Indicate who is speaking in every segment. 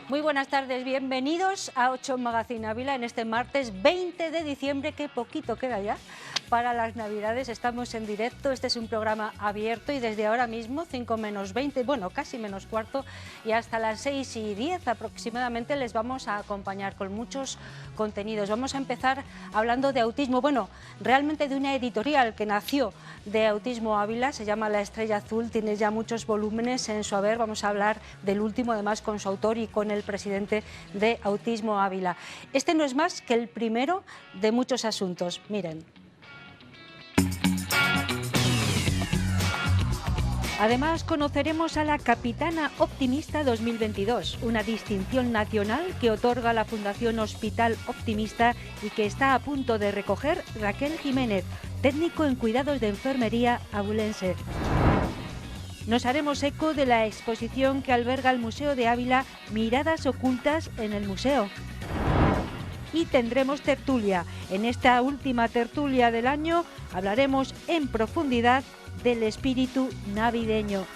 Speaker 1: Muy buenas tardes, bienvenidos a 8 Magazine Ávila en este martes 20 de diciembre, que poquito queda ya para las Navidades. Estamos en directo, este es un programa abierto y desde ahora mismo, 5 menos 20, bueno, casi menos cuarto, y hasta las 6 y 10 aproximadamente les vamos a acompañar con muchos contenidos. Vamos a empezar hablando de autismo, bueno, realmente de una editorial que nació de Autismo Ávila, se llama La Estrella Azul, tiene ya muchos volúmenes en su haber. Vamos a hablar del último, además con su autor y con el presidente de Autismo Ávila. Este no es más que el primero de muchos asuntos, miren. Además, conoceremos a la Capitana Optimista 2022, una distinción nacional que otorga la Fundación Hospital Optimista y que está a punto de recoger Raquel Jiménez, técnico en cuidados de enfermería abulense. Nos haremos eco de la exposición que alberga el Museo de Ávila, Miradas ocultas en el museo. Y tendremos tertulia. En esta última tertulia del año hablaremos en profundidad del espíritu navideño.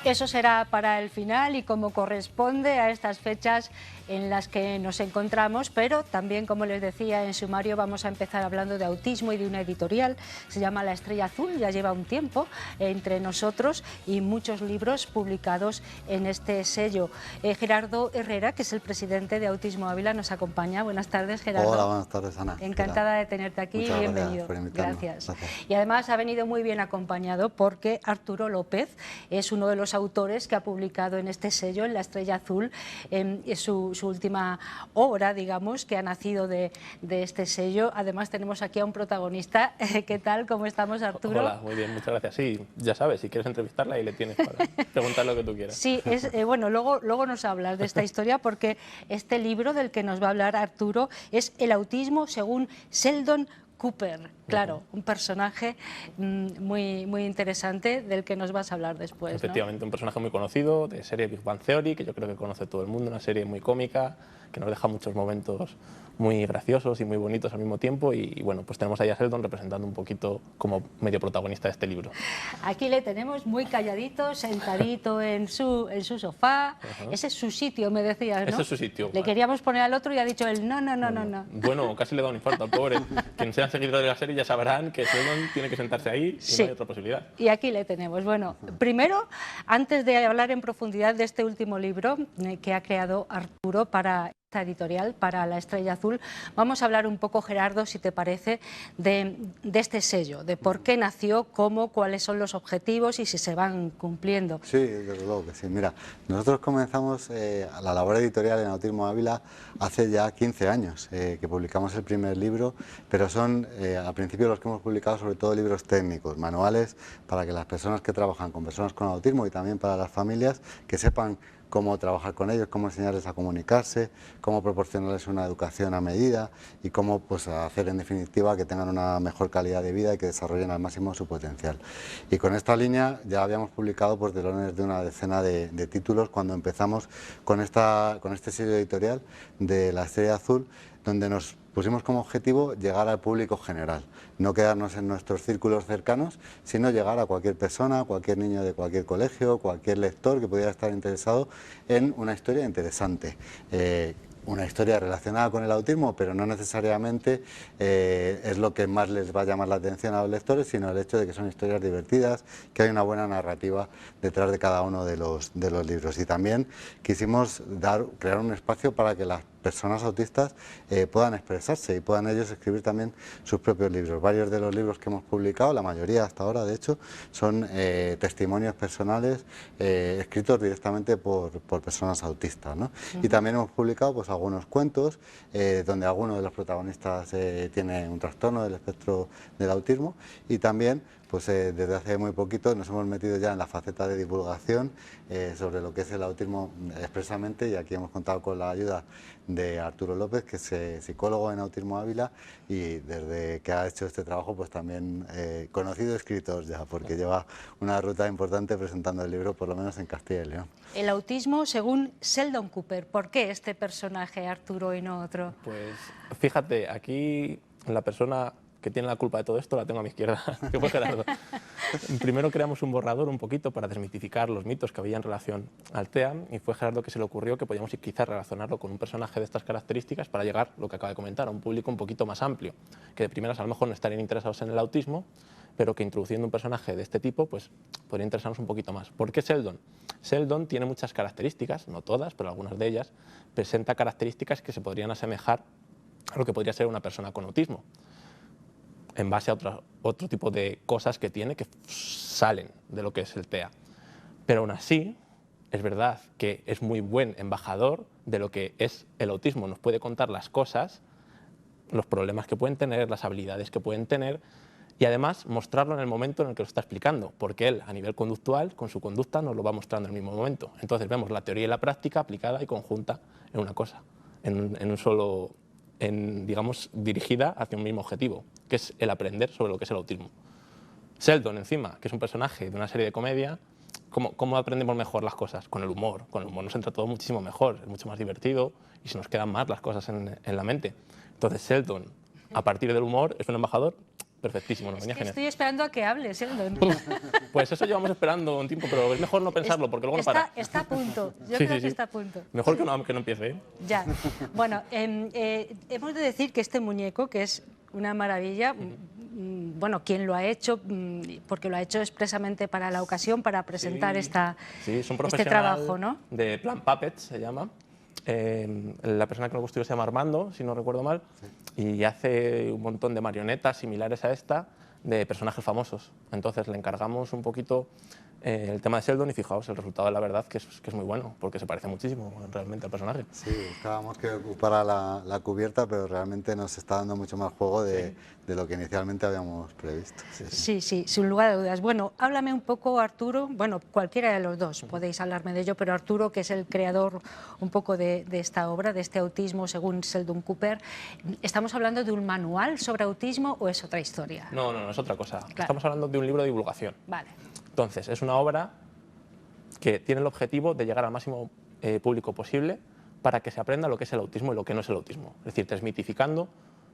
Speaker 1: Eso será para el final y como corresponde a estas fechas en las que nos encontramos, pero también, como les decía en sumario, vamos a empezar hablando de autismo y de una editorial, se llama La Estrella Azul, ya lleva un tiempo entre nosotros y muchos libros publicados en este sello. Gerardo Herrera, que es el presidente de Autismo Ávila, nos acompaña. Buenas tardes, Gerardo.
Speaker 2: Hola, buenas tardes, Ana.
Speaker 1: Encantada de tenerte aquí,
Speaker 2: Muchas
Speaker 1: bienvenido.
Speaker 2: Gracias.
Speaker 1: Y además ha venido muy bien acompañado porque Arturo López es uno de los autores que ha publicado en este sello, en La Estrella Azul, su última obra, digamos, que ha nacido de este sello. Además tenemos aquí a un protagonista. ¿Qué tal? ¿Cómo estamos, Arturo?
Speaker 3: Hola, muy bien, muchas gracias. Sí, ya sabes, si quieres entrevistarla ahí le tienes para preguntar lo que tú quieras.
Speaker 1: Sí, bueno, luego nos hablas de esta historia porque este libro del que nos va a hablar Arturo es El autismo según Sheldon Cooper. Claro, un personaje muy interesante del que nos vas a hablar después, ¿no?
Speaker 3: Efectivamente, un personaje muy conocido de serie Big Bang Theory, que yo creo que conoce todo el mundo, una serie muy cómica, que nos deja muchos momentos muy graciosos y muy bonitos al mismo tiempo, y bueno, pues tenemos ahí a Sheldon representando un poquito como medio protagonista de este libro.
Speaker 1: Aquí le tenemos muy calladito, sentadito en su sofá. Ese es su sitio, me decías, ¿no?
Speaker 3: Ese es su sitio.
Speaker 1: Le queríamos poner al otro y ha dicho él, no.
Speaker 3: Bueno, casi le da un infarto al pobre. Quien sean seguidores de la serie ya sabrán que Sheldon tiene que sentarse ahí y
Speaker 1: sí,
Speaker 3: no hay otra posibilidad.
Speaker 1: Y aquí le tenemos. Bueno, primero, antes de hablar en profundidad de este último libro que ha creado Arturo para esta editorial, para La Estrella Azul, vamos a hablar un poco, Gerardo, si te parece, de este sello, de por qué nació, cómo, cuáles son los objetivos y si se van cumpliendo.
Speaker 2: Sí, desde luego que sí. Mira, nosotros comenzamos la labor editorial en Autismo Ávila hace ya 15 años, que publicamos el primer libro, pero son al principio los que hemos publicado sobre todo libros técnicos, manuales para que las personas que trabajan con personas con autismo y también para las familias que sepan cómo trabajar con ellos, cómo enseñarles a comunicarse, cómo proporcionarles una educación a medida y cómo pues, hacer en definitiva que tengan una mejor calidad de vida y que desarrollen al máximo su potencial. Y con esta línea ya habíamos publicado pues, telones de una decena de títulos cuando empezamos con este sello editorial de La Estrella Azul, donde nos pusimos como objetivo llegar al público general, no quedarnos en nuestros círculos cercanos, sino llegar a cualquier persona, cualquier niño de cualquier colegio, cualquier lector que pudiera estar interesado en una historia interesante. Una historia relacionada con el autismo, pero no necesariamente es lo que más les va a llamar la atención a los lectores, sino el hecho de que son historias divertidas, que hay una buena narrativa detrás de cada uno de los libros. Y también quisimos crear un espacio para que las personas autistas puedan expresarse y puedan ellos escribir también sus propios libros. Varios de los libros que hemos publicado, la mayoría hasta ahora de hecho, son testimonios personales escritos directamente por personas autistas, ¿no? Y también hemos publicado pues algunos cuentos donde alguno de los protagonistas tiene un trastorno del espectro del autismo, y también pues desde hace muy poquito nos hemos metido ya en la faceta de divulgación sobre lo que es el autismo expresamente, y aquí hemos contado con la ayuda de Arturo López, que es psicólogo en Autismo Ávila, y desde que ha hecho este trabajo pues también conocido escritor ya, porque lleva una ruta importante presentando el libro, por lo menos en Castilla y León.
Speaker 1: El autismo según Sheldon Cooper. ¿Por qué este personaje, Arturo, y no otro?
Speaker 3: Pues fíjate, aquí la persona que tiene la culpa de todo esto la tengo a mi izquierda, que fue Gerardo. Primero creamos un borrador un poquito para desmitificar los mitos que había en relación al TEA, y fue Gerardo que se le ocurrió que podíamos quizás relacionarlo con un personaje de estas características para llegar, lo que acaba de comentar, a un público un poquito más amplio, que de primeras a lo mejor no estarían interesados en el autismo, pero que introduciendo un personaje de este tipo pues podría interesarnos un poquito más. ¿Por qué Sheldon? Sheldon tiene muchas características, no todas, pero algunas de ellas, presenta características que se podrían asemejar a lo que podría ser una persona con autismo, en base a otro tipo de cosas que tiene que salen de lo que es el TEA. Pero aún así, es verdad que es muy buen embajador de lo que es el autismo. Nos puede contar las cosas, los problemas que pueden tener, las habilidades que pueden tener, y además mostrarlo en el momento en el que lo está explicando, porque él, a nivel conductual, con su conducta, nos lo va mostrando en el mismo momento. Entonces vemos la teoría y la práctica aplicada y conjunta en una cosa, digamos, dirigida hacia un mismo objetivo, que es el aprender sobre lo que es el autismo. Sheldon, encima, que es un personaje de una serie de comedia, ¿cómo aprendemos mejor las cosas? Con el humor. Con el humor nos entra todo muchísimo mejor, es mucho más divertido y se nos quedan más las cosas en la mente. Entonces Sheldon, a partir del humor, es un embajador perfectísimo.
Speaker 1: Es que estoy esperando a que hables, Sheldon.
Speaker 3: Pues eso llevamos esperando un tiempo, pero es mejor no pensarlo porque luego no para.
Speaker 1: Está a punto, yo creo que está a punto.
Speaker 3: Mejor que no empiece, ¿eh?
Speaker 1: Ya, bueno, hemos de decir que este muñeco, que es una maravilla, bueno, ¿quién lo ha hecho? Porque lo ha hecho expresamente para la ocasión, para presentar
Speaker 3: sí, es un profesional
Speaker 1: este trabajo, ¿no?
Speaker 3: De Plan Puppet se llama. La persona que lo construyó se llama Armando, si no recuerdo mal, y hace un montón de marionetas similares a esta de personajes famosos. Entonces le encargamos un poquito el tema de Sheldon y fijaos, el resultado, la verdad, que es muy bueno, porque se parece muchísimo realmente al personaje.
Speaker 2: Sí, buscábamos que ocupara la cubierta, pero realmente nos está dando mucho más juego de lo que inicialmente habíamos previsto.
Speaker 1: Sí, sin lugar a dudas. Bueno, háblame un poco, Arturo, bueno, cualquiera de los dos, podéis hablarme de ello, pero Arturo, que es el creador un poco de esta obra, de este autismo, según Sheldon Cooper, ¿estamos hablando de un manual sobre autismo o es otra historia?
Speaker 3: No, es otra cosa.
Speaker 1: Claro.
Speaker 3: Estamos hablando de un libro de divulgación.
Speaker 1: Vale.
Speaker 3: Entonces, es una obra que tiene el objetivo de llegar al máximo público posible para que se aprenda lo que es el autismo y lo que no es el autismo. Es decir, desmitificando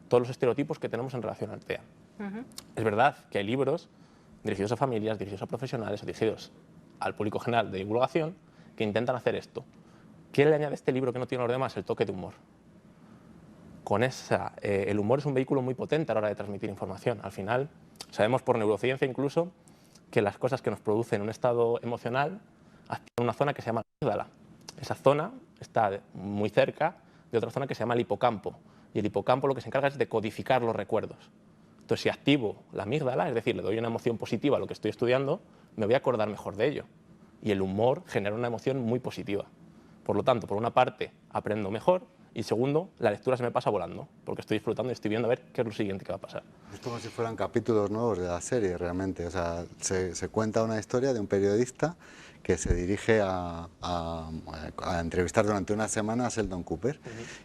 Speaker 3: todos los estereotipos que tenemos en relación al TEA. Es verdad que hay libros dirigidos a familias, dirigidos a profesionales o dirigidos al público general de divulgación que intentan hacer esto. ¿Qué le añade este libro que no tiene los demás? El toque de humor. Con el humor es un vehículo muy potente a la hora de transmitir información. Al final, sabemos por neurociencia incluso que las cosas que nos producen un estado emocional activan una zona que se llama amígdala. Esa zona está muy cerca de otra zona que se llama el hipocampo. Y el hipocampo lo que se encarga es de codificar los recuerdos. Entonces, si activo la amígdala, es decir, le doy una emoción positiva a lo que estoy estudiando, me voy a acordar mejor de ello. Y el humor genera una emoción muy positiva. Por lo tanto, por una parte, aprendo mejor, y segundo, la lectura se me pasa volando, porque estoy disfrutando y estoy viendo a ver qué es lo siguiente que va a pasar.
Speaker 2: Es como si fueran capítulos nuevos de la serie, realmente. O sea, se cuenta una historia de un periodista que se dirige a entrevistar durante una semana a Sheldon Cooper.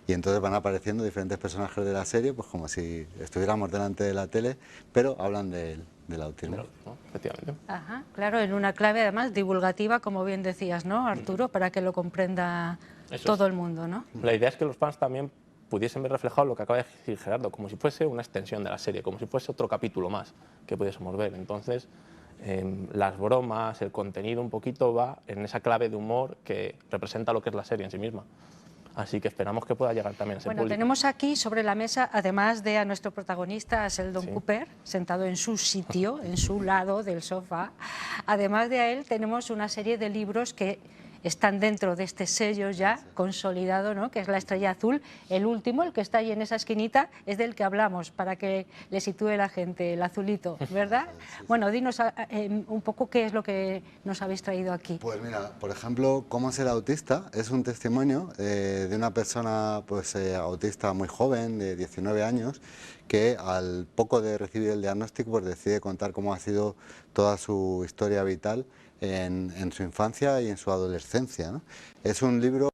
Speaker 2: Y entonces van apareciendo diferentes personajes de la serie, pues como si estuviéramos delante de la tele, pero hablan del autismo.
Speaker 3: ¿No? Efectivamente.
Speaker 1: Ajá, claro, en una clave además divulgativa, como bien decías, ¿no, Arturo? Para que lo comprenda todo el mundo, ¿no?
Speaker 3: La idea es que los fans también pudiesen ver reflejado lo que acaba de decir Gerardo, como si fuese una extensión de la serie, como si fuese otro capítulo más que pudiésemos ver. Entonces, las bromas, el contenido un poquito va en esa clave de humor que representa lo que es la serie en sí misma. Así que esperamos que pueda llegar también a ese público.
Speaker 1: Tenemos aquí sobre la mesa, además de a nuestro protagonista, a Sheldon Cooper, sentado en su sitio, en su lado del sofá. Además de a él, tenemos una serie de libros que están dentro de este sello ya consolidado, ¿no? Que es La Estrella Azul. El último, el que está ahí en esa esquinita, es del que hablamos, para que le sitúe la gente, el azulito, ¿verdad? Bueno, dinos un poco qué es lo que nos habéis traído aquí.
Speaker 2: Pues mira, por ejemplo, Cómo ser autista es un testimonio de una persona pues, autista muy joven, de 19 años, que al poco de recibir el diagnóstico pues decide contar cómo ha sido toda su historia vital en su infancia y en su adolescencia, ¿no? Es un libro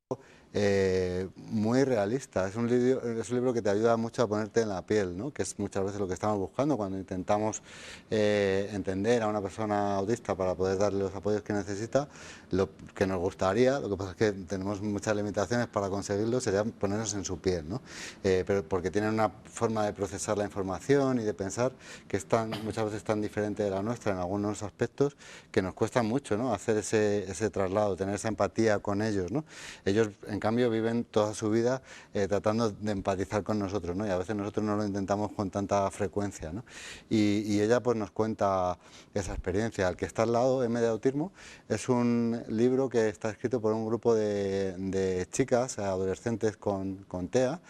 Speaker 2: muy realista. Es un libro que te ayuda mucho a ponerte en la piel, ¿no? Que es muchas veces lo que estamos buscando cuando intentamos entender a una persona autista para poder darle los apoyos que necesita. Lo que nos gustaría, lo que pasa es que tenemos muchas limitaciones para conseguirlo, sería ponernos en su piel, ¿no? Pero porque tienen una forma de procesar la información y de pensar que es muchas veces tan diferente de la nuestra en algunos aspectos que nos cuesta mucho, ¿no? Hacer ese traslado, tener esa empatía con ellos, ¿no? Ellos, en cambio, viven toda su vida tratando de empatizar con nosotros, ¿no? Y a veces nosotros no lo intentamos con tanta frecuencia, ¿no? Y ella pues nos cuenta esa experiencia. El que está al lado, M de autismo, es un libro que está escrito por un grupo de chicas, adolescentes con TEA,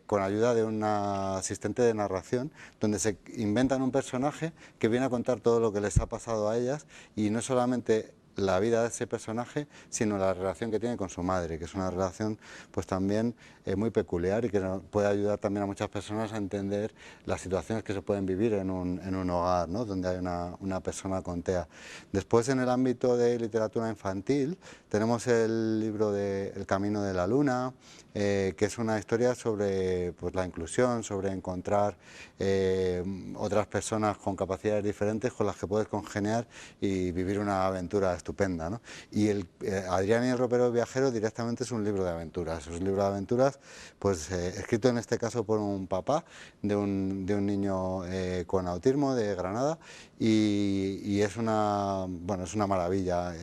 Speaker 2: con ayuda de una asistente de narración, donde se inventan un personaje que viene a contar todo lo que les ha pasado a ellas, y no solamente la vida de ese personaje, sino la relación que tiene con su madre, que es una relación pues también muy peculiar y que puede ayudar también a muchas personas a entender las situaciones que se pueden vivir en un hogar, ¿no? Donde hay una persona con TEA. Después, en el ámbito de literatura infantil, tenemos el libro de El camino de la luna, que es una historia sobre pues, la inclusión, sobre encontrar otras personas con capacidades diferentes con las que puedes congeniar y vivir una aventura estupenda, ¿no? Y Adrián y el ropero viajero directamente es un libro de aventuras. Es un libro de aventuras pues, escrito en este caso por un papá de un niño con autismo de Granada, y es bueno, es una maravilla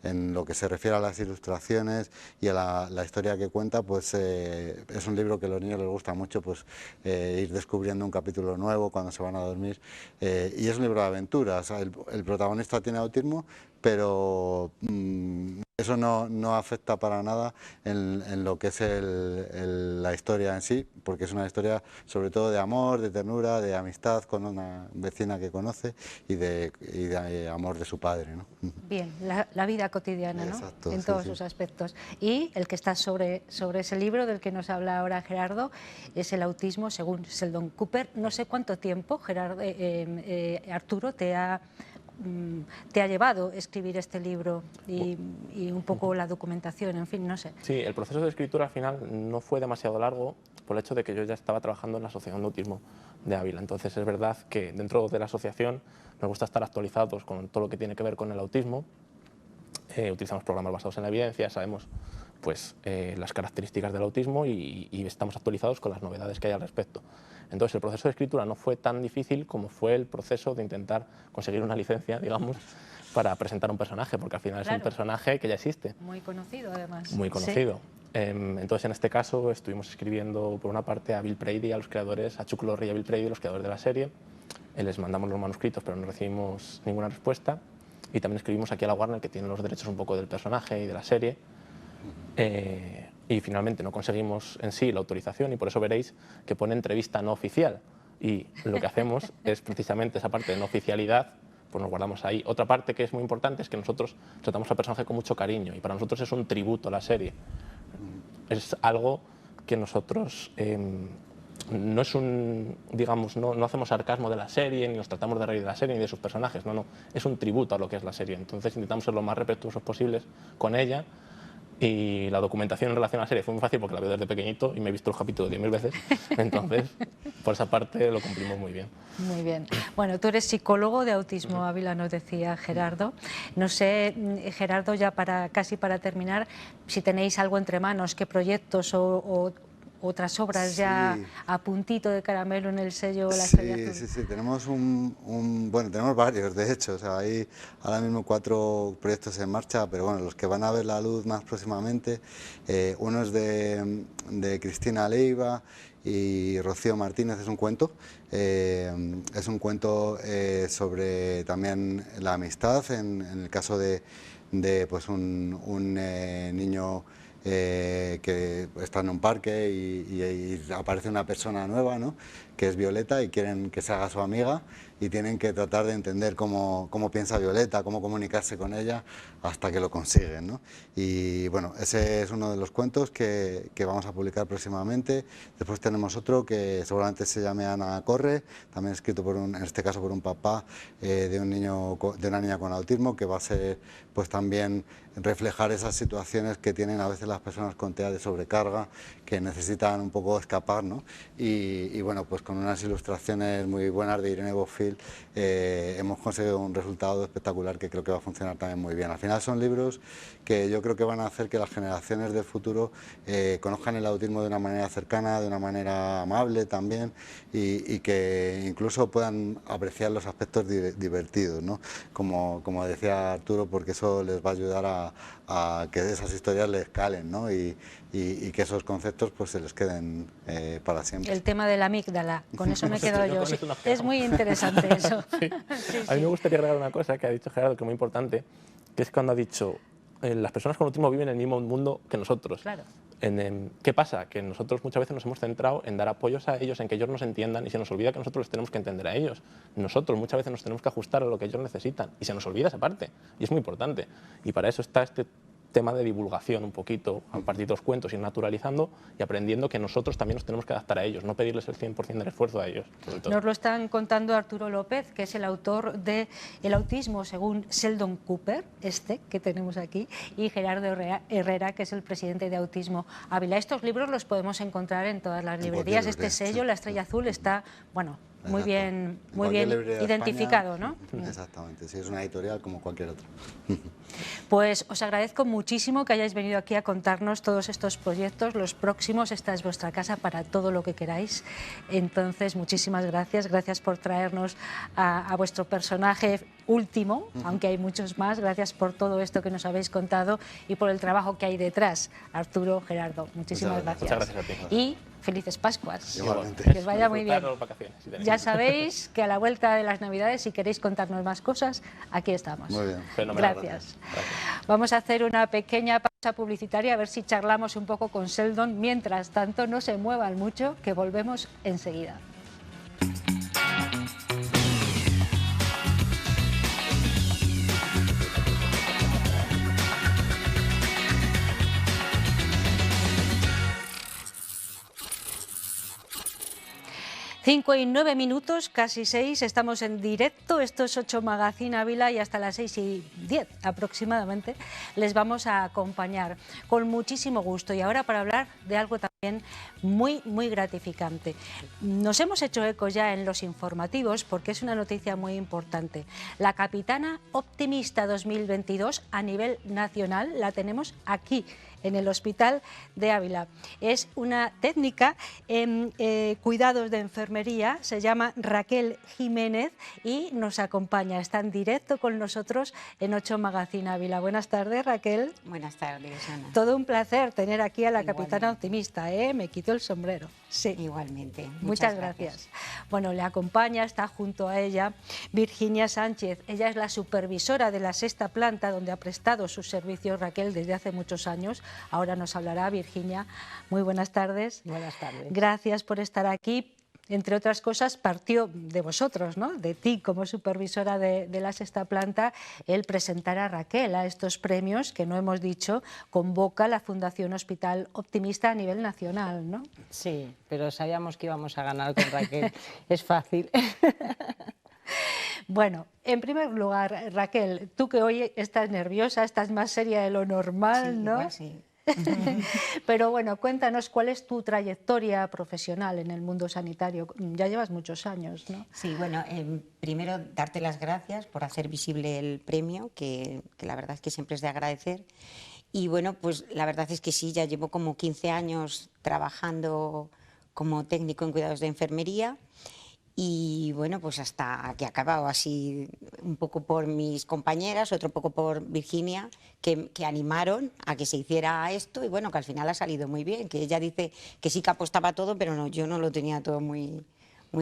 Speaker 2: en lo que se refiere a las ilustraciones y a la historia que cuenta. Pues es un libro que a los niños les gusta mucho, pues ir descubriendo un capítulo nuevo cuando se van a dormir, y es un libro de aventuras. El protagonista tiene autismo, pero eso no afecta para nada en lo que es la historia en sí, porque es una historia sobre todo de amor, de ternura, de amistad con una vecina que conoce y de amor de su padre, ¿no?
Speaker 1: Bien, la vida cotidiana, ¿no?
Speaker 2: Exacto,
Speaker 1: En
Speaker 2: sí,
Speaker 1: todos
Speaker 2: sí.
Speaker 1: sus aspectos. Y el que está sobre ese libro del que nos habla ahora Gerardo es El autismo según Sheldon Cooper. No sé cuánto tiempo, Gerardo, Arturo, te ha llevado a escribir este libro y un poco la documentación, en fin, no sé.
Speaker 3: Sí, el proceso de escritura al final no fue demasiado largo por el hecho de que yo ya estaba trabajando en la Asociación de Autismo de Ávila. Entonces es verdad que dentro de la asociación nos gusta estar actualizados con todo lo que tiene que ver con el autismo. Utilizamos programas basados en la evidencia, sabemos pues, las características del autismo y estamos actualizados con las novedades que hay al respecto. Entonces el proceso de escritura no fue tan difícil como fue el proceso de intentar conseguir una licencia, digamos, para presentar un personaje, porque al final
Speaker 1: Claro.
Speaker 3: es un personaje que ya existe.
Speaker 1: Muy conocido, además.
Speaker 3: Muy conocido.
Speaker 1: Sí.
Speaker 3: Entonces, en este caso, estuvimos escribiendo, por una parte, a Bill Prady, a los creadores, a Chuck Lorre y a Bill Prady, los creadores de la serie. Les mandamos los manuscritos, pero no recibimos ninguna respuesta. Y también escribimos aquí a la Warner, que tiene los derechos un poco del personaje y de la serie. Y finalmente no conseguimos en sí la autorización, y por eso veréis que pone entrevista no oficial. Y lo que hacemos es precisamente esa parte de no oficialidad, pues nos guardamos ahí. Otra parte que es muy importante es que nosotros tratamos al personaje con mucho cariño, y para nosotros es un tributo a la serie. Es algo que nosotros no es un, digamos, no hacemos sarcasmo de la serie, ni nos tratamos de reír de la serie ni de sus personajes, no, es un tributo a lo que es la serie. Entonces intentamos ser lo más respetuosos posibles con ella. Y la documentación en relación a la serie fue muy fácil porque la veo desde pequeñito y me he visto los capítulos 10.000 veces. Entonces, por esa parte lo cumplimos muy bien.
Speaker 1: Muy bien. Bueno, tú eres psicólogo de Autismo Ávila, nos decía Gerardo. No sé, Gerardo, ya casi para terminar, si tenéis algo entre manos, qué proyectos o otras obras ya a puntito de caramelo en el sello La Estrella Azul.
Speaker 2: Sí, tenemos bueno, tenemos varios, de hecho, o sea, hay ahora mismo 4 proyectos en marcha, pero bueno, los que van a ver la luz más próximamente, uno es de Cristina Leiva y Rocío Martínez. Es un cuento sobre también la amistad, en el caso de pues un niño que está en un parque y aparece una persona nueva, ¿no?, que es Violeta, y quieren que se haga su amiga, y tienen que tratar de entender cómo piensa Violeta, cómo comunicarse con ella hasta que lo consiguen, ¿no? Y bueno, ese es uno de los cuentos que vamos a publicar próximamente. Después tenemos otro que seguramente se llame Ana corre, también escrito en este caso por un papá de una niña con autismo, que va a ser pues también reflejar esas situaciones que tienen a veces las personas con TEA de sobrecarga, que necesitan un poco escapar, ¿no? Y bueno, pues con unas ilustraciones muy buenas de Irene Bofill hemos conseguido un resultado espectacular que creo que va a funcionar también muy bien. Al final son libros que yo creo que van a hacer que las generaciones del futuro conozcan el autismo de una manera cercana, de una manera amable también, y que incluso puedan apreciar los aspectos divertidos, ¿no? Como decía Arturo, porque eso les va a ayudar a que esas historias les calen, ¿no? Y que esos conceptos pues se les queden para siempre.
Speaker 1: El tema de la amígdala, con eso me he quedado yo. Sí, es muy interesante eso.
Speaker 3: Sí. Sí, a mí me gustaría agregar una cosa que ha dicho Gerardo, que es muy importante, que es cuando ha dicho las personas con autismo viven en el mismo mundo que nosotros.
Speaker 1: Claro.
Speaker 3: ¿Qué pasa? Que nosotros muchas veces nos hemos centrado en dar apoyos a ellos, en que ellos nos entiendan, y se nos olvida que nosotros les tenemos que entender a ellos. Nosotros muchas veces nos tenemos que ajustar a lo que ellos necesitan, y se nos olvida esa parte, y es muy importante. Y para eso está este tema de divulgación un poquito, a partir de los cuentos, ir naturalizando y aprendiendo que nosotros también nos tenemos que adaptar a ellos, no pedirles el 100% del esfuerzo a ellos.
Speaker 1: Nos lo están contando Arturo López, que es el autor de El autismo según Sheldon Cooper, que tenemos aquí, y Gerardo Herrera, que es el presidente de Autismo Ávila. Estos libros los podemos encontrar en todas las librerías. Este sello, La Estrella Azul, está, bueno, muy bien identificado, ¿no?
Speaker 2: Exactamente, sí, es una editorial como cualquier otra.
Speaker 1: Pues os agradezco muchísimo que hayáis venido aquí a contarnos todos estos proyectos. Los próximos, esta es vuestra casa para todo lo que queráis. Entonces, muchísimas gracias. Gracias por traernos a vuestro personaje último, aunque hay muchos más. Gracias por todo esto que nos habéis contado y por el trabajo que hay detrás. Arturo, Gerardo, muchísimas gracias.
Speaker 3: Muchas gracias a ti.
Speaker 1: Y felices Pascuas.
Speaker 2: Igualmente.
Speaker 1: Que os vaya muy bien. Ya sabéis que a la vuelta de las Navidades, si queréis contarnos más cosas, aquí estamos.
Speaker 2: Muy bien.
Speaker 1: Gracias. Vamos a hacer una pequeña pausa publicitaria, a ver si charlamos un poco con Sheldon. Mientras tanto, no se muevan mucho, que volvemos enseguida. Cinco y 9 minutos, casi 6, estamos en directo, esto es 8 Magazine Ávila y hasta las 6:10 aproximadamente les vamos a acompañar con muchísimo gusto. Y ahora para hablar de algo también muy gratificante. Nos hemos hecho eco ya en los informativos porque es una noticia muy importante. La Capitana Optimista 2022 a nivel nacional la tenemos aquí, en el Hospital de Ávila. Es una técnica en cuidados de enfermería, se llama Raquel Jiménez y nos acompaña, está en directo con nosotros en 8 Magazine Ávila. Buenas tardes, Raquel.
Speaker 4: Buenas tardes, Ana.
Speaker 1: Todo un placer tener aquí a la Capitana Optimista, me quito el sombrero. Sí.
Speaker 4: Igualmente.
Speaker 1: Muchas gracias. Bueno, le acompaña, está junto a ella Virginia Sánchez. Ella es la supervisora de la 6ª planta donde ha prestado sus servicios Raquel desde hace muchos años. Ahora nos hablará Virginia. Muy buenas tardes.
Speaker 4: Buenas tardes.
Speaker 1: Gracias por estar aquí. Entre otras cosas, partió de vosotros, ¿no? De ti como supervisora de la 6ª planta, el presentar a Raquel a estos premios que no hemos dicho, convoca la Fundación Hospital Optimista a nivel nacional, ¿no?
Speaker 4: Sí, pero sabíamos que íbamos a ganar con Raquel. Es fácil.
Speaker 1: Bueno, en primer lugar, Raquel, tú que hoy estás nerviosa, estás más seria de lo normal,
Speaker 4: sí,
Speaker 1: ¿no?
Speaker 4: Igual sí.
Speaker 1: Pero bueno, cuéntanos cuál es tu trayectoria profesional en el mundo sanitario. Ya llevas muchos años, ¿no?
Speaker 4: Sí, bueno, primero darte las gracias por hacer visible el premio, que la verdad es que siempre es de agradecer. Y bueno, pues la verdad es que sí, ya llevo como 15 años trabajando como técnico en cuidados de enfermería. Y bueno, pues hasta que he acabado así, un poco por mis compañeras, otro poco por Virginia, que animaron a que se hiciera esto y bueno, que al final ha salido muy bien, que ella dice que sí que apostaba todo, pero no, yo no lo tenía todo muy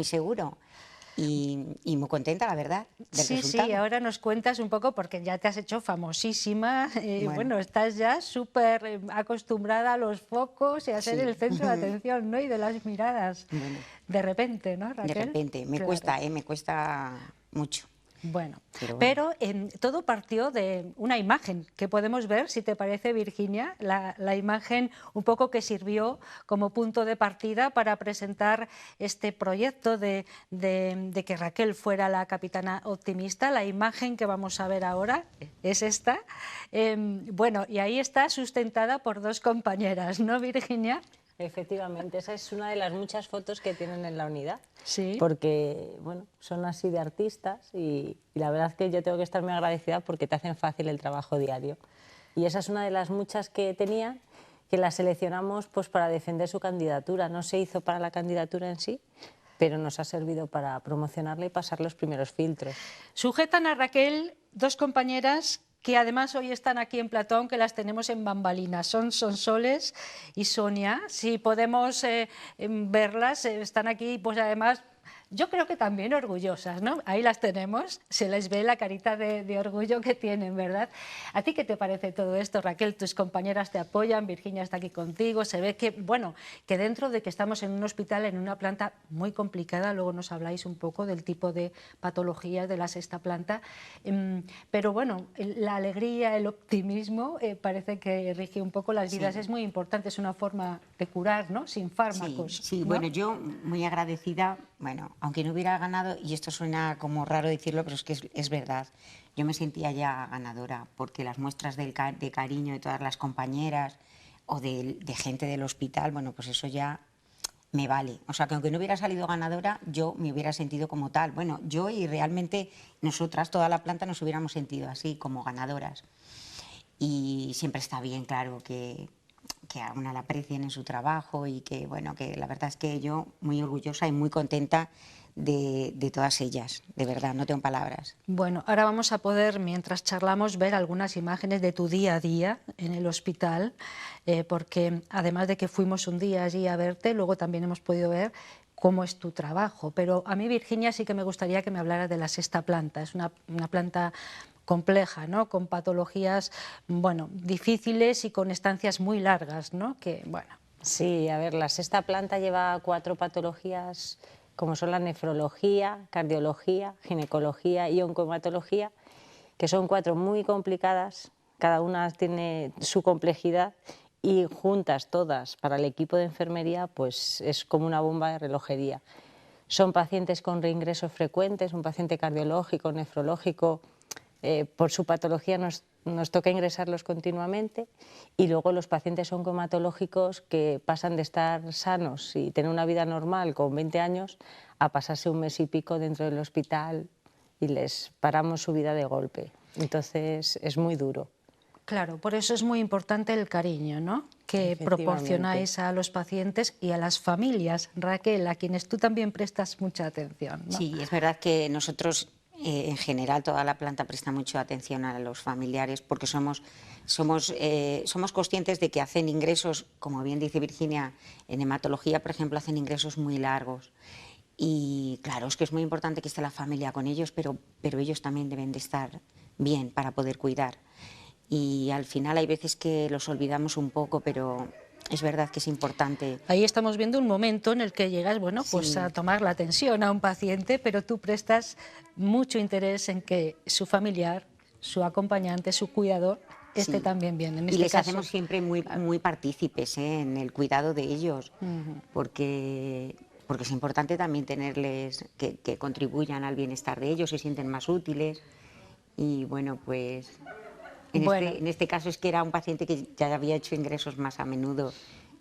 Speaker 4: seguro. y muy contenta, la verdad, del resultado.
Speaker 1: Sí, ahora nos cuentas un poco porque ya te has hecho famosísima, bueno, estás ya súper acostumbrada a los focos y a ser el centro de atención, ¿no? Y de las miradas, de repente, ¿no, Raquel?
Speaker 4: De repente, me cuesta mucho.
Speaker 1: Bueno, pero todo partió de una imagen que podemos ver, si te parece, Virginia, la imagen un poco que sirvió como punto de partida para presentar este proyecto de que Raquel fuera la capitana optimista. La imagen que vamos a ver ahora es esta. Bueno, y ahí está sustentada por dos compañeras, ¿no, Virginia?
Speaker 5: Efectivamente, esa es una de las muchas fotos que tienen en la unidad,
Speaker 1: sí,
Speaker 5: porque bueno, son así de artistas y la verdad es que yo tengo que estar muy agradecida porque te hacen fácil el trabajo diario. Y esa es una de las muchas que tenía, que la seleccionamos pues para defender su candidatura. No se hizo para la candidatura en sí, pero nos ha servido para promocionarla y pasar los primeros filtros.
Speaker 1: Sujetan a Raquel dos compañeras que además hoy están aquí en plató, aunque las tenemos en bambalinas. Son Sonsoles y Sonia. Si podemos verlas, están aquí, pues además, yo creo que también orgullosas, ¿no? Ahí las tenemos, se les ve la carita de orgullo que tienen, ¿verdad? ¿A ti qué te parece todo esto, Raquel? Tus compañeras te apoyan, Virginia está aquí contigo, se ve que, bueno, que dentro de que estamos en un hospital, en una planta muy complicada, luego nos habláis un poco del tipo de patologías de la sexta planta, pero bueno, la alegría, el optimismo parece que rige un poco las vidas, es muy importante, es una forma de curar, ¿no? Sin fármacos.
Speaker 4: Sí,
Speaker 1: ¿no?
Speaker 4: bueno, yo muy agradecida, bueno, aunque no hubiera ganado, y esto suena como raro decirlo, pero es que es verdad, yo me sentía ya ganadora, porque las muestras de cariño de todas las compañeras o de gente del hospital, bueno, pues eso ya me vale. O sea, que aunque no hubiera salido ganadora, yo me hubiera sentido como tal. Bueno, yo y realmente nosotras, toda la planta, nos hubiéramos sentido así, como ganadoras. Y siempre está bien, claro, que a una la aprecien en su trabajo y que, bueno, que la verdad es que yo muy orgullosa y muy contenta de todas ellas, de verdad, no tengo palabras.
Speaker 1: Bueno, ahora vamos a poder, mientras charlamos, ver algunas imágenes de tu día a día en el hospital, porque además de que fuimos un día allí a verte, luego también hemos podido ver cómo es tu trabajo. Pero a mí, Virginia, sí que me gustaría que me hablaras de la sexta planta. Es una planta compleja, ¿no? Con patologías, bueno, difíciles y con estancias muy largas, ¿no? Que, bueno.
Speaker 5: Sí, a ver, la sexta planta lleva 4 patologías, como son la nefrología, cardiología, ginecología y oncohematología, que son 4 muy complicadas, cada una tiene su complejidad y juntas todas para el equipo de enfermería pues es como una bomba de relojería. Son pacientes con reingresos frecuentes, un paciente cardiológico, nefrológico, por su patología nos toca ingresarlos continuamente y luego los pacientes oncohematológicos que pasan de estar sanos y tener una vida normal con 20 años a pasarse un mes y pico dentro del hospital y les paramos su vida de golpe. Entonces es muy duro.
Speaker 1: Claro, por eso es muy importante el cariño, ¿no?, que proporcionáis a los pacientes y a las familias, Raquel, a quienes tú también prestas mucha atención, ¿no?
Speaker 4: Sí, es verdad que nosotros en general toda la planta presta mucha atención a los familiares porque somos conscientes de que hacen ingresos, como bien dice Virginia, en hematología, por ejemplo, hacen ingresos muy largos. Y claro, es que es muy importante que esté la familia con ellos, pero ellos también deben de estar bien para poder cuidar. Y al final hay veces que los olvidamos un poco, pero es verdad que es importante.
Speaker 1: Ahí estamos viendo un momento en el que llegas, bueno, pues
Speaker 4: Sí,
Speaker 1: a tomar la atención a un paciente, pero tú prestas mucho interés en que su familiar, su acompañante, su cuidador esté
Speaker 4: sí,
Speaker 1: también bien. En
Speaker 4: y
Speaker 1: este
Speaker 4: les
Speaker 1: caso,
Speaker 4: hacemos siempre muy partícipes en el cuidado de ellos, porque es importante también tenerles que contribuyan al bienestar de ellos, se sienten más útiles. Y bueno, pues en este caso es que era un paciente que ya había hecho ingresos más a menudo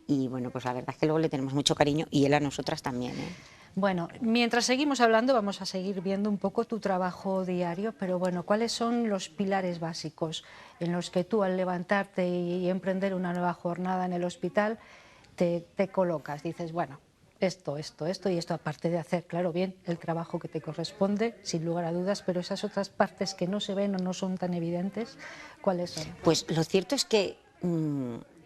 Speaker 4: y bueno, pues la verdad es que luego le tenemos mucho cariño y él a nosotras también, ¿eh?
Speaker 1: Bueno, mientras seguimos hablando vamos a seguir viendo un poco tu trabajo diario, pero bueno, ¿cuáles son los pilares básicos en los que tú al levantarte y emprender una nueva jornada en el hospital te colocas? Dices, bueno, esto y esto, aparte de hacer, claro, bien, el trabajo que te corresponde, sin lugar a dudas, pero esas otras partes que no se ven o no son tan evidentes, ¿cuáles son?
Speaker 4: Pues lo cierto es que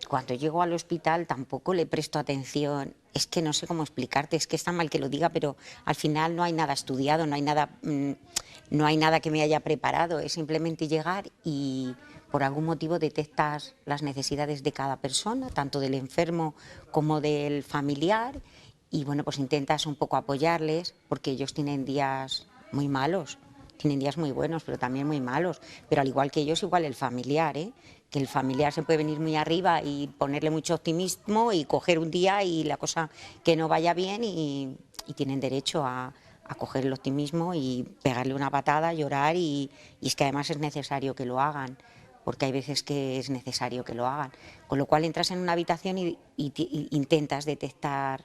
Speaker 4: cuando llego al hospital tampoco le presto atención. Es que no sé cómo explicarte, es que está mal que lo diga, pero al final no hay nada estudiado, no hay nada que me haya preparado. Es simplemente llegar y por algún motivo detectas las necesidades de cada persona, tanto del enfermo como del familiar, y bueno, pues intentas un poco apoyarles, porque ellos tienen días muy malos. Tienen días muy buenos, pero también muy malos. Pero al igual que ellos, igual el familiar, que el familiar se puede venir muy arriba y ponerle mucho optimismo y coger un día y la cosa que no vaya bien y tienen derecho a coger el optimismo y pegarle una patada, llorar y es que además es necesario que lo hagan, porque hay veces que es necesario que lo hagan. Con lo cual entras en una habitación y intentas detectar,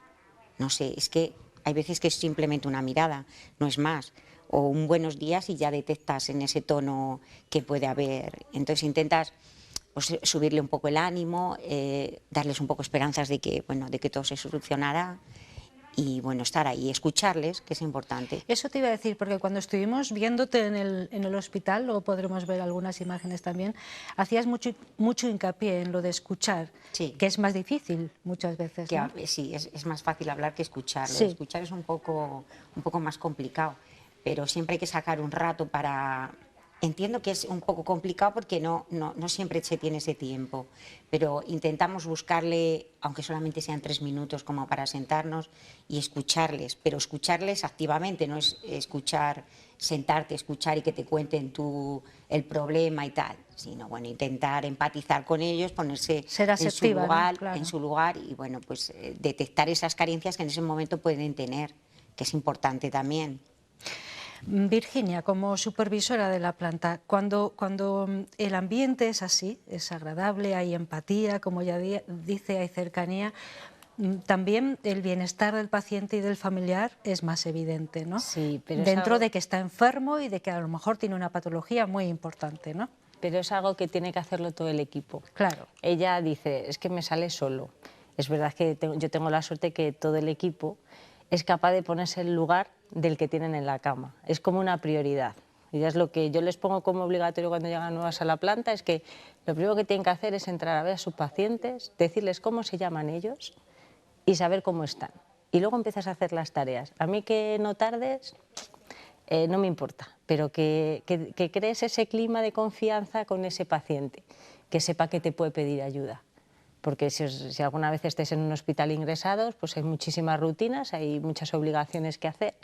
Speaker 4: no sé, es que hay veces que es simplemente una mirada, no es más. O un buenos días y ya detectas en ese tono que puede haber. Entonces intentas pues, subirle un poco el ánimo, darles un poco esperanzas de que, bueno, de que todo se solucionará y bueno, estar ahí, escucharles, que es importante.
Speaker 1: Eso te iba a decir, porque cuando estuvimos viéndote en el hospital, luego podremos ver algunas imágenes también, hacías mucho hincapié en lo de escuchar,
Speaker 4: Sí.
Speaker 1: que es más difícil muchas veces, ¿no?
Speaker 4: Sí, es más fácil hablar que escuchar.
Speaker 1: Sí.
Speaker 4: Escuchar es un poco más complicado, pero siempre hay que sacar un rato para... Entiendo que es un poco complicado porque no siempre se tiene ese tiempo, pero intentamos buscarle, aunque solamente sean 3 minutos, como para sentarnos y escucharles, pero escucharles activamente, no es escuchar, sentarte, escuchar y que te cuenten el problema y tal, sino bueno, intentar empatizar con ellos, ponerse
Speaker 1: Ser asertiva, ¿no? Claro.
Speaker 4: en su lugar y bueno, pues detectar esas carencias que en ese momento pueden tener, que es importante también.
Speaker 1: Virginia, como supervisora de la planta, cuando el ambiente es así, es agradable, hay empatía, como ya dice, hay cercanía, también el bienestar del paciente y del familiar es más evidente, ¿no?
Speaker 5: Sí, pero
Speaker 1: dentro de que está enfermo y de que a lo mejor tiene una patología muy importante, ¿no?
Speaker 5: Pero es algo que tiene que hacerlo todo el equipo.
Speaker 1: Claro.
Speaker 5: Ella dice, es que me sale solo. Es verdad que yo tengo la suerte que todo el equipo es capaz de ponerse en el lugar del que tienen en la cama. Es como una prioridad. Y ya es lo que yo les pongo como obligatorio cuando llegan nuevas a la planta, es que lo primero que tienen que hacer es entrar a ver a sus pacientes, decirles cómo se llaman ellos y saber cómo están. Y luego empiezas a hacer las tareas. A mí que no tardes, no me importa, pero que crees ese clima de confianza con ese paciente, que sepa que te puede pedir ayuda. Porque si alguna vez estés en un hospital ingresados, pues hay muchísimas rutinas, hay muchas obligaciones que hacer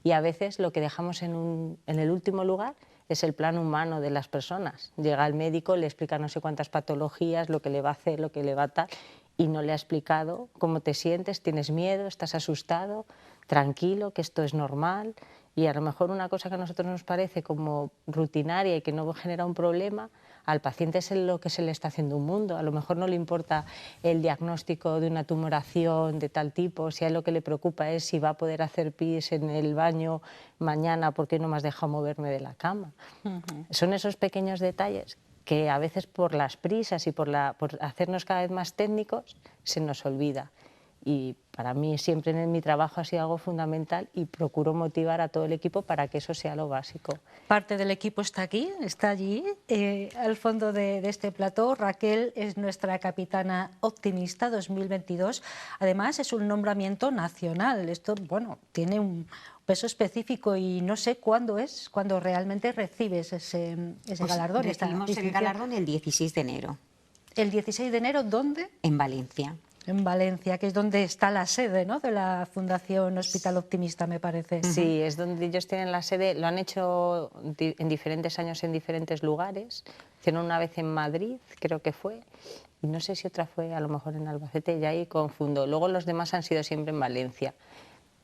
Speaker 5: y a veces lo que dejamos en el último lugar es el plano humano de las personas. Llega el médico, le explica no sé cuántas patologías, lo que le va a hacer, lo que le va a tal, y no le ha explicado cómo te sientes, tienes miedo, estás asustado, tranquilo, que esto es normal. Y a lo mejor una cosa que a nosotros nos parece como rutinaria y que no genera un problema, al paciente es lo que se le está haciendo un mundo. A lo mejor no le importa el diagnóstico de una tumoración de tal tipo, si a él lo que le preocupa es si va a poder hacer pis en el baño mañana porque no me has dejado moverme de la cama. Son esos pequeños detalles que a veces por las prisas y por hacernos cada vez más técnicos se nos olvida. Y para mí siempre en mi trabajo ha sido algo fundamental y procuro motivar a todo el equipo para que eso sea lo básico.
Speaker 1: Parte del equipo está aquí, está allí, al fondo de este plató. Raquel es nuestra capitana optimista 2022. Además es un nombramiento nacional. Esto, bueno, tiene un peso específico y no sé cuándo es, cuando realmente recibes ese galardón.
Speaker 4: Recibimos el galardón el 16 de enero.
Speaker 1: ¿El 16 de enero dónde?
Speaker 4: En Valencia.
Speaker 1: En Valencia, que es donde está la sede, ¿no?, de la Fundación Hospital Optimista, me parece.
Speaker 5: Sí, es donde ellos tienen la sede. Lo han hecho en diferentes años en diferentes lugares. Hicieron una vez en Madrid, creo que fue, y no sé si otra fue a lo mejor en Albacete, y ahí confundo. Luego los demás han sido siempre en Valencia.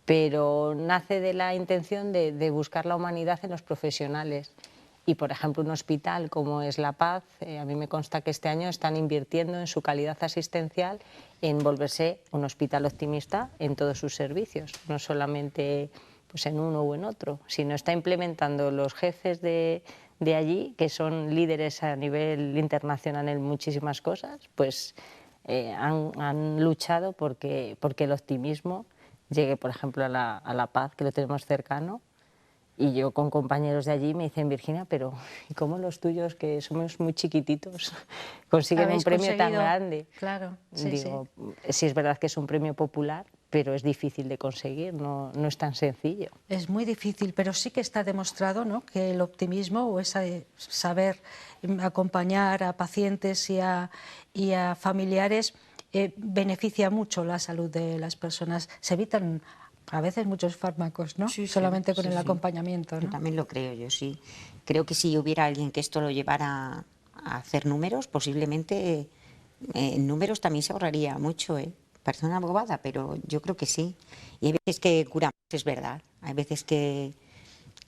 Speaker 5: Pero nace de la intención de buscar la humanidad en los profesionales. Y, por ejemplo, un hospital como es La Paz, a mí me consta que este año están invirtiendo en su calidad asistencial en volverse un hospital optimista en todos sus servicios, no solamente pues, en uno u en otro, sino está implementando los jefes de allí, que son líderes a nivel internacional en muchísimas cosas, pues han luchado porque el optimismo llegue, por ejemplo, a la Paz, que lo tenemos cercano, Y yo con compañeros de allí me dicen, Virginia, pero ¿y cómo los tuyos, que somos muy chiquititos, consiguen un premio tan grande?
Speaker 1: Claro, sí,
Speaker 5: Digo, sí es verdad que es un premio popular, pero es difícil de conseguir, no es tan sencillo.
Speaker 1: Es muy difícil, pero sí que está demostrado, ¿no?, que el optimismo o ese saber acompañar a pacientes y a familiares beneficia mucho la salud de las personas. Se evitan a veces muchos fármacos, ¿no? Solamente con el acompañamiento, ¿no?
Speaker 4: Yo también lo creo, yo sí. Creo que si hubiera alguien que esto lo llevara a hacer números, posiblemente en números también se ahorraría mucho, ¿eh? Parece una bobada, pero yo creo que sí. Y hay veces que cura más, es verdad. Hay veces que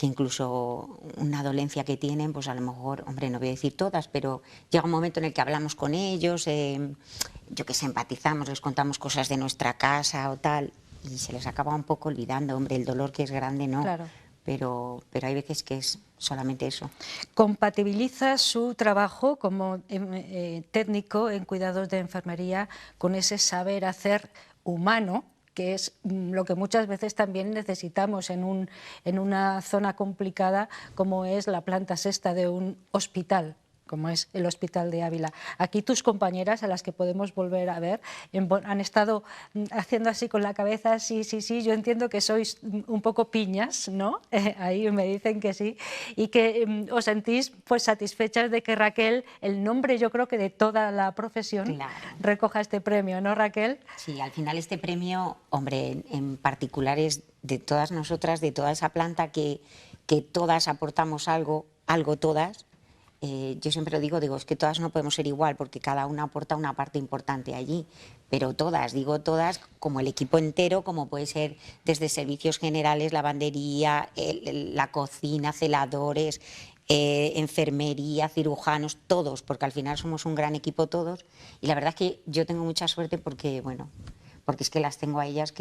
Speaker 4: incluso una dolencia que tienen, pues a lo mejor, hombre, no voy a decir todas, pero llega un momento en el que hablamos con ellos, yo que sé, empatizamos, les contamos cosas de nuestra casa o tal, y se les acaba un poco olvidando, hombre, el dolor que es grande, ¿no?
Speaker 1: Claro.
Speaker 4: Pero hay veces que es solamente eso.
Speaker 1: ¿Compatibiliza su trabajo como técnico en cuidados de enfermería con ese saber hacer humano, que es lo que muchas veces también necesitamos en una zona complicada como es la planta sexta de un hospital, como es el Hospital de Ávila? Aquí tus compañeras, a las que podemos volver a ver, han estado haciendo así con la cabeza, sí, yo entiendo que sois un poco piñas, ¿no? Ahí me dicen que sí, y que os sentís pues satisfechas de que Raquel, el nombre yo creo que de toda la profesión,
Speaker 4: Claro,
Speaker 1: recoja este premio, ¿no, Raquel?
Speaker 4: Sí, al final este premio, hombre, en particular es de todas nosotras, de toda esa planta que todas aportamos algo todas. Yo siempre lo digo, es que todas no podemos ser igual porque cada una aporta una parte importante allí, pero todas, digo todas, como el equipo entero, como puede ser desde servicios generales, lavandería, la cocina, celadores, enfermería, cirujanos, todos, porque al final somos un gran equipo todos, y la verdad es que yo tengo mucha suerte porque, bueno, porque es que las tengo a ellas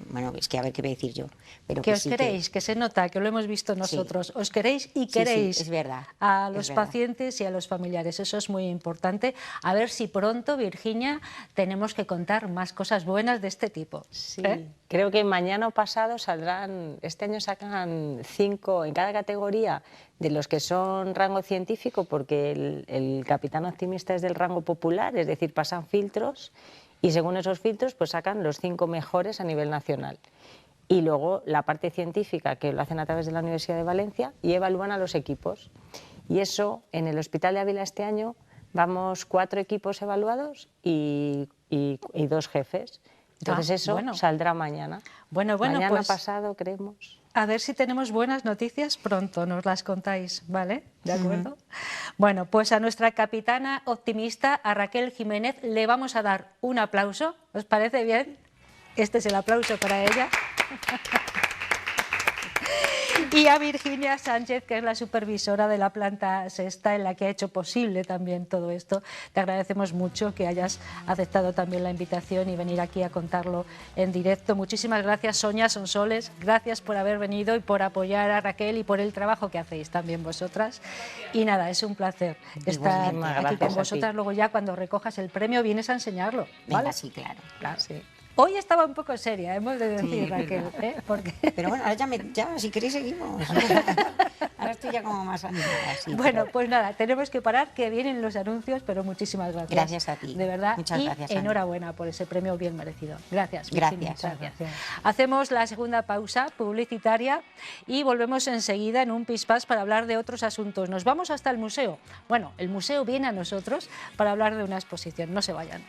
Speaker 4: bueno, es que a ver qué voy a decir yo. Pero
Speaker 1: que os queréis, que se nota, que lo hemos visto nosotros, os queréis y queréis
Speaker 4: es verdad,
Speaker 1: a los pacientes y a los familiares, eso es muy importante. A ver si pronto, Virginia, tenemos que contar más cosas buenas de este tipo.
Speaker 5: Sí, creo que mañana o pasado saldrán, este año sacan 5 en cada categoría de los que son rango científico, porque el capitán optimista es del rango popular, es decir, pasan filtros, y según esos filtros pues sacan los 5 mejores a nivel nacional. Y luego la parte científica, que lo hacen a través de la Universidad de Valencia, y evalúan a los equipos. Y eso, en el Hospital de Ávila este año, vamos 4 equipos evaluados y 2 jefes. Entonces eso saldrá mañana. Mañana
Speaker 1: pues,
Speaker 5: pasado, creemos.
Speaker 1: A ver si tenemos buenas noticias pronto, nos las contáis, ¿vale? ¿De acuerdo? Bueno, pues a nuestra capitana optimista, a Raquel Jiménez, le vamos a dar un aplauso. ¿Os parece bien? Este es el aplauso para ella. Y a Virginia Sánchez, que es la supervisora de la planta sexta, en la que ha hecho posible también todo esto. Te agradecemos mucho que hayas aceptado también la invitación y venir aquí a contarlo en directo. Muchísimas gracias, Sonia Sonsoles, gracias por haber venido y por apoyar a Raquel y por el trabajo que hacéis también vosotras. Y nada, es un placer estar aquí con vosotras. Luego ya cuando recojas el premio vienes a enseñarlo, ¿vale?
Speaker 4: Venga, sí, claro.
Speaker 1: Sí. Hoy estaba un poco seria, hemos de decir, Raquel, porque...
Speaker 4: Pero bueno, ahora ya si queréis seguimos. Ahora estoy ya como más animada. Sí,
Speaker 1: bueno, pues nada, tenemos que parar, que vienen los anuncios, pero muchísimas gracias.
Speaker 4: Gracias a ti.
Speaker 1: De verdad,
Speaker 4: muchas gracias.
Speaker 1: Enhorabuena por ese premio bien merecido. Gracias.
Speaker 4: Gracias.
Speaker 1: Gracias. Hacemos la segunda pausa publicitaria y volvemos enseguida en un pispás para hablar de otros asuntos. Nos vamos hasta el museo. Bueno, el museo viene a nosotros para hablar de una exposición. No se vayan.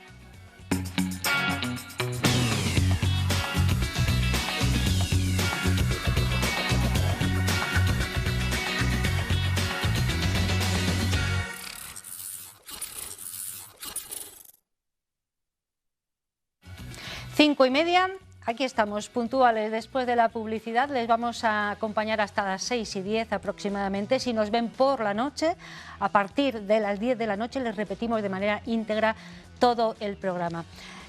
Speaker 1: Cinco y media, aquí estamos puntuales después de la publicidad, les vamos a acompañar hasta las 6:10 aproximadamente. Si nos ven por la noche, a partir de las 10 de la noche les repetimos de manera íntegra todo el programa.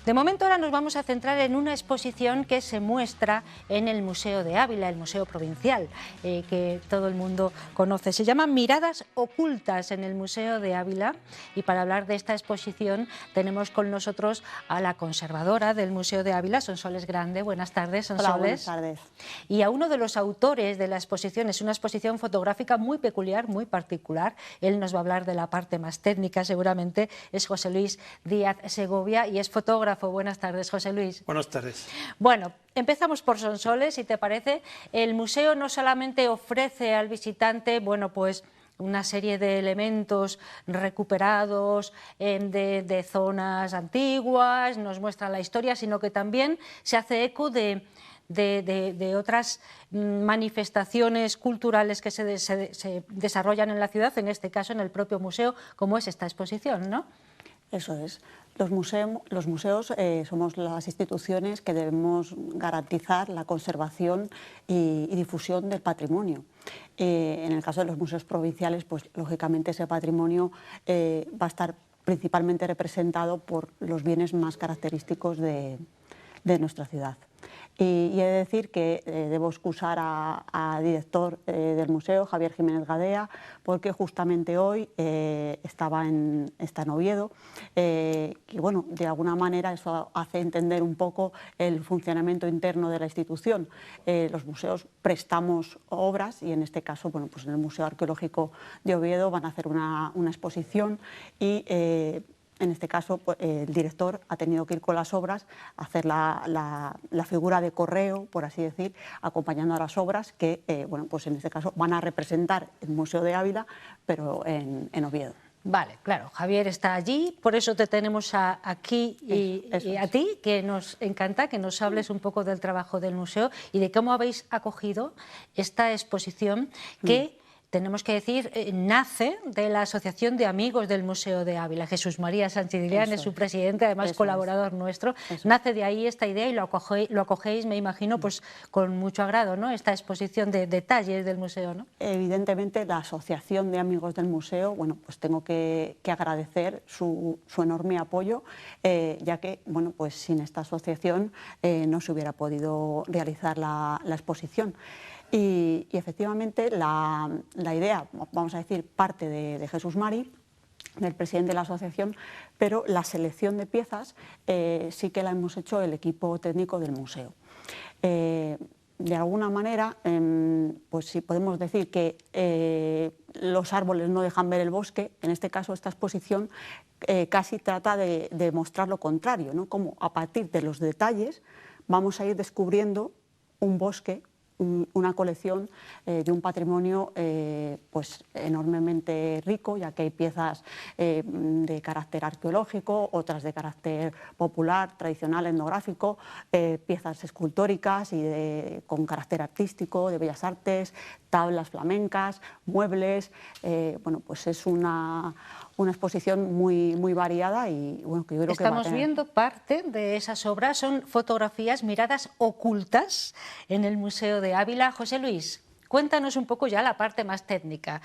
Speaker 1: De momento ahora nos vamos a centrar en una exposición que se muestra en el Museo de Ávila, el Museo Provincial, que todo el mundo conoce. Se llama Miradas Ocultas en el Museo de Ávila, y para hablar de esta exposición tenemos con nosotros a la conservadora del Museo de Ávila, Sonsoles Grande. Buenas tardes, Sonsoles.
Speaker 6: Hola, buenas tardes.
Speaker 1: Y a uno de los autores de la exposición. Es una exposición fotográfica muy peculiar, muy particular. Él nos va a hablar de la parte más técnica, seguramente. Es José Luis Díaz Segovia y es fotógrafo. Buenas tardes, José Luis.
Speaker 7: Buenas tardes.
Speaker 1: Bueno, empezamos por Sonsoles, si te parece. El museo no solamente ofrece al visitante, bueno, pues una serie de elementos recuperados de zonas antiguas, nos muestra la historia, sino que también se hace eco de otras manifestaciones culturales que se desarrollan en la ciudad, en este caso en el propio museo, como es esta exposición, ¿no?
Speaker 6: Eso es. Los museos somos las instituciones que debemos garantizar la conservación y difusión del patrimonio. En el caso de los museos provinciales, pues lógicamente ese patrimonio va a estar principalmente representado por los bienes más característicos de nuestra ciudad. Y he de decir que debo excusar al director del museo, Javier Jiménez Gadea, porque justamente hoy está en Oviedo, y bueno, de alguna manera eso hace entender un poco el funcionamiento interno de la institución. Los museos prestamos obras y en este caso, bueno, pues en el Museo Arqueológico de Oviedo van a hacer una exposición y en este caso, pues, el director ha tenido que ir con las obras a hacer la figura de correo, por así decir, acompañando a las obras que, bueno, pues en este caso van a representar el Museo de Ávila, pero en Oviedo.
Speaker 1: Vale, claro, Javier está allí, por eso te tenemos aquí y a ti, que nos encanta que nos hables un poco del trabajo del museo y de cómo habéis acogido esta exposición que... Tenemos que decir, nace de la Asociación de Amigos del Museo de Ávila. Jesús María Sánchez Dilián es su presidente, además colaborador nuestro. Nace de ahí esta idea y lo acogéis, me imagino, pues con mucho agrado, ¿no? Esta exposición de detalles del museo, ¿no?
Speaker 6: Evidentemente, la Asociación de Amigos del Museo, bueno, pues tengo que agradecer su enorme apoyo, ya que, bueno, pues sin esta asociación no se hubiera podido realizar la exposición. Y efectivamente la idea, vamos a decir, parte de Jesús Mari, del presidente de la asociación, pero la selección de piezas sí que la hemos hecho el equipo técnico del museo. De alguna manera, pues sí podemos decir que los árboles no dejan ver el bosque. En este caso, esta exposición casi trata de mostrar lo contrario, ¿no? Cómo a partir de los detalles vamos a ir descubriendo un bosque, una colección de un patrimonio pues enormemente rico, ya que hay piezas de carácter arqueológico, otras de carácter popular, tradicional, etnográfico, piezas escultóricas y con carácter artístico, de bellas artes, tablas flamencas, muebles. Bueno, pues es una exposición muy variada y bueno, que yo creo que va a tener...
Speaker 1: viendo parte de esas obras, son fotografías, miradas ocultas en el Museo de Ávila. José Luis, cuéntanos un poco ya la parte más técnica.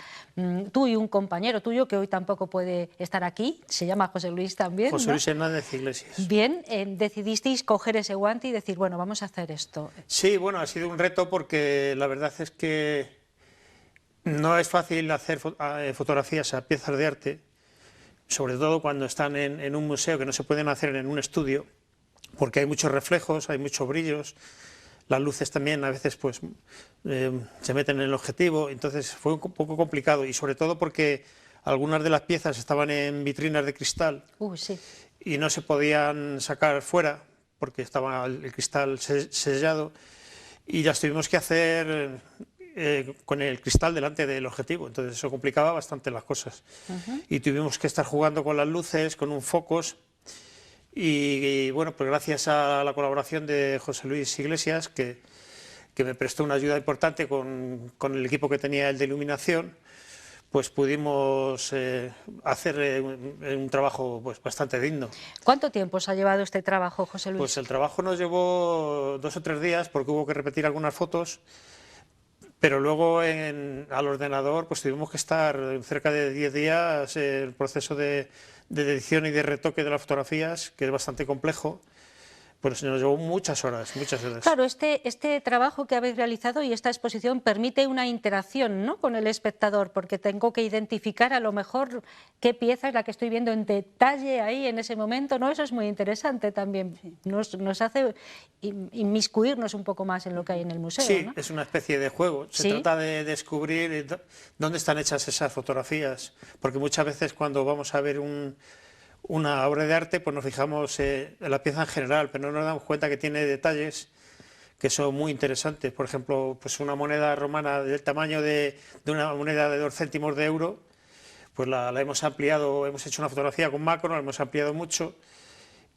Speaker 1: Tú y un compañero tuyo que hoy tampoco puede estar aquí, se llama José Luis también,
Speaker 7: José
Speaker 1: ¿no?
Speaker 7: Luis Hernández Iglesias.
Speaker 1: Bien, decidisteis coger ese guante y decir, bueno, vamos a hacer esto.
Speaker 7: Sí, bueno, ha sido un reto porque la verdad es que no es fácil hacer fotografías a piezas de arte, sobre todo cuando están en un museo, que no se pueden hacer en un estudio, porque hay muchos reflejos, hay muchos brillos, las luces también a veces pues se meten en el objetivo, entonces fue un poco complicado y sobre todo porque algunas de las piezas estaban en vitrinas de cristal
Speaker 1: Sí.
Speaker 7: y no se podían sacar fuera porque estaba el cristal sellado y las tuvimos que hacer con el cristal delante del objetivo, entonces eso complicaba bastante las cosas. Y tuvimos que estar jugando con las luces, con un focus y bueno, pues gracias a la colaboración de José Luis Iglesias, que me prestó una ayuda importante con el equipo que tenía el de iluminación, pues pudimos hacer un trabajo pues bastante digno.
Speaker 1: ¿Cuánto tiempo os ha llevado este trabajo, José Luis?
Speaker 7: Pues el trabajo nos llevó 2 o 3 días porque hubo que repetir algunas fotos, Pero luego al ordenador pues tuvimos que estar cerca de 10 días en el proceso de edición y de retoque de las fotografías, que es bastante complejo. Pues nos llevó muchas horas, muchas horas.
Speaker 1: Claro, este trabajo que habéis realizado y esta exposición permite una interacción, ¿no?, con el espectador, porque tengo que identificar a lo mejor qué pieza es la que estoy viendo en detalle ahí en ese momento, ¿no? Eso es muy interesante también, nos hace inmiscuirnos un poco más en lo que hay en el museo,
Speaker 7: Sí,
Speaker 1: ¿no?
Speaker 7: es una especie de juego, se trata de descubrir dónde están hechas esas fotografías, porque muchas veces cuando vamos a ver una obra de arte, pues nos fijamos en la pieza en general, pero no nos damos cuenta que tiene detalles que son muy interesantes. Por ejemplo, pues una moneda romana del tamaño de una moneda de 2 céntimos de euro, pues la hemos ampliado, hemos hecho una fotografía con macro, la hemos ampliado mucho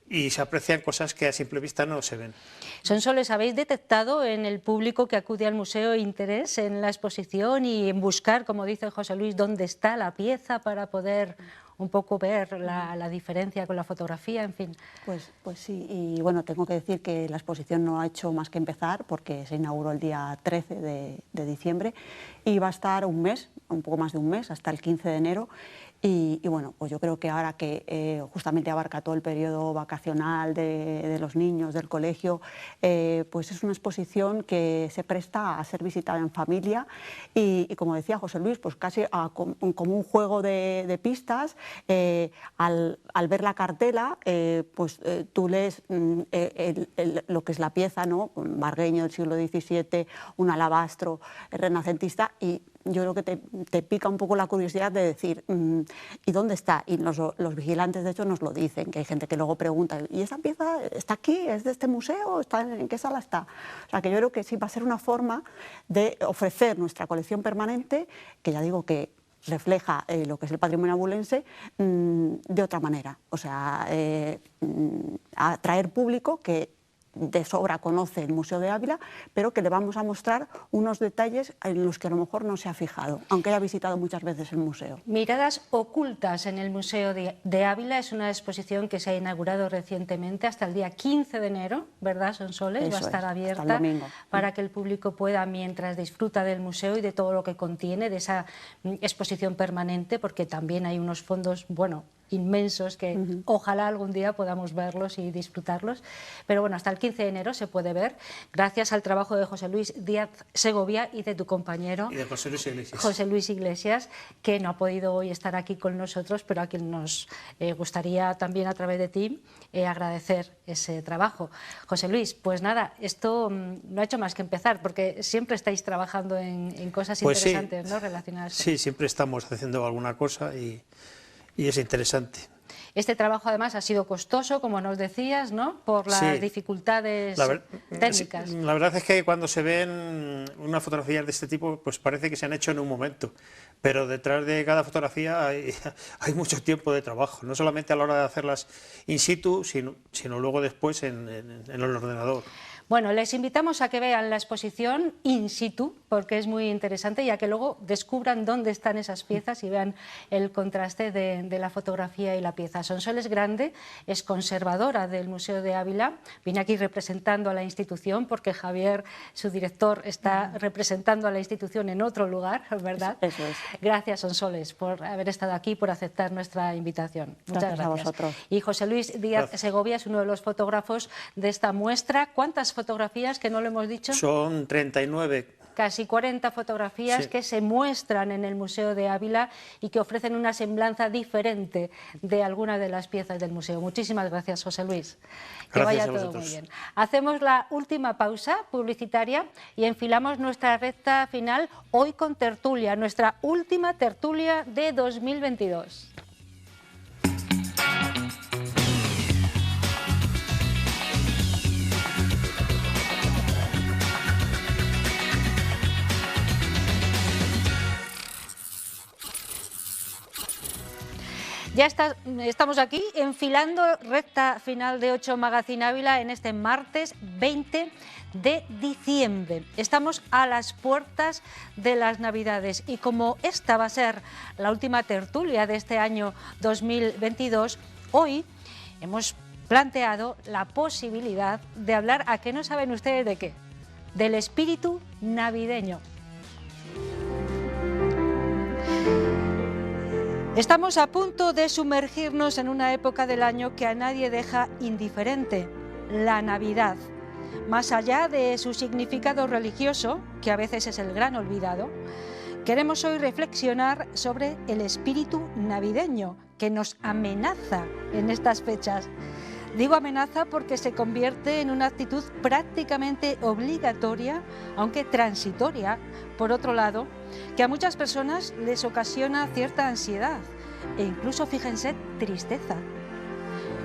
Speaker 7: y se aprecian cosas que a simple vista no se ven.
Speaker 1: Sonsoles, ¿habéis detectado en el público que acude al museo interés en la exposición y en buscar, como dice José Luis, dónde está la pieza para poder un poco ver la diferencia con la fotografía, en fin?
Speaker 6: Pues sí, y bueno, tengo que decir que la exposición no ha hecho más que empezar porque se inauguró el día 13 de diciembre y va a estar un mes, un poco más de un mes, hasta el 15 de enero. Y bueno, pues yo creo que ahora que justamente abarca todo el periodo vacacional de los niños, del colegio, pues es una exposición que se presta a ser visitada en familia y como decía José Luis, pues casi como un juego de pistas. Al ver la cartela, pues tú lees lo que es la pieza, ¿no? Un vargueño del siglo XVII, un alabastro renacentista, y yo creo que te pica un poco la curiosidad de decir, ¿y dónde está? Y los vigilantes, de hecho, nos lo dicen, que hay gente que luego pregunta, ¿y esa pieza está aquí? ¿Es de este museo? ¿En qué sala está? O sea, que yo creo que sí va a ser una forma de ofrecer nuestra colección permanente, que ya digo que refleja lo que es el patrimonio abulense de otra manera. O sea, atraer público que de sobra conoce el Museo de Ávila, pero que le vamos a mostrar unos detalles en los que a lo mejor no se ha fijado, aunque haya visitado muchas veces el museo.
Speaker 1: Miradas ocultas en el Museo de Ávila es una exposición que se ha inaugurado recientemente hasta el día 15 de enero, ¿verdad, Sonsoles? Va a estar abierta
Speaker 6: hasta el domingo,
Speaker 1: para que el público pueda, mientras disfruta del museo y de todo lo que contiene, de esa exposición permanente, porque también hay unos fondos, bueno, inmensos que ojalá algún día podamos verlos y disfrutarlos, pero bueno, hasta el 15 de enero se puede ver, gracias al trabajo de José Luis Díaz Segovia y de tu compañero
Speaker 7: Y de José Luis Iglesias.
Speaker 1: José Luis Iglesias, que no ha podido hoy estar aquí con nosotros, pero a quien nos gustaría también a través de ti agradecer ese trabajo. José Luis, pues nada, esto no ha hecho más que empezar, porque siempre estáis trabajando en cosas
Speaker 7: Pues
Speaker 1: interesantes,
Speaker 7: sí,
Speaker 1: ¿no?, relacionadas.
Speaker 7: Sí, siempre estamos haciendo alguna cosa y es interesante.
Speaker 1: Este trabajo además ha sido costoso, como nos decías, ¿no?, por las dificultades técnicas.
Speaker 7: La verdad es que cuando se ven unas fotografías de este tipo, pues parece que se han hecho en un momento, pero detrás de cada fotografía hay mucho tiempo de trabajo, no solamente a la hora de hacerlas in situ, sino luego después en el ordenador.
Speaker 1: Bueno, les invitamos a que vean la exposición in situ, porque es muy interesante, y a que luego descubran dónde están esas piezas y vean el contraste de la fotografía y la pieza. Sonsoles Grande es conservadora del Museo de Ávila, viene aquí representando a la institución, porque Javier, su director, está representando a la institución en otro lugar, ¿verdad?
Speaker 6: Eso es.
Speaker 1: Gracias, Sonsoles, por haber estado aquí, por aceptar nuestra invitación. Muchas gracias.
Speaker 6: A vosotros.
Speaker 1: Y José Luis Díaz Segovia es uno de los fotógrafos de esta muestra. ¿Cuántas fotografías, que no lo hemos dicho?
Speaker 7: Son 39.
Speaker 1: Casi 40 fotografías que se muestran en el Museo de Ávila y que ofrecen una semblanza diferente de alguna de las piezas del museo. Muchísimas gracias, José Luis. Que vaya todo muy bien. Hacemos la última pausa publicitaria y enfilamos nuestra recta final, hoy con tertulia, nuestra última tertulia de 2022. Ya estamos aquí enfilando recta final de 8 Magazine Ávila en este martes 20 de diciembre. Estamos a las puertas de las Navidades y como esta va a ser la última tertulia de este año 2022, hoy hemos planteado la posibilidad de hablar, ¿a qué no saben ustedes de qué? Del espíritu navideño. Estamos a punto de sumergirnos en una época del año que a nadie deja indiferente, la Navidad. Más allá de su significado religioso, que a veces es el gran olvidado, queremos hoy reflexionar sobre el espíritu navideño que nos amenaza en estas fechas. Digo amenaza porque se convierte en una actitud prácticamente obligatoria, aunque transitoria, por otro lado, que a muchas personas les ocasiona cierta ansiedad e incluso, fíjense, tristeza.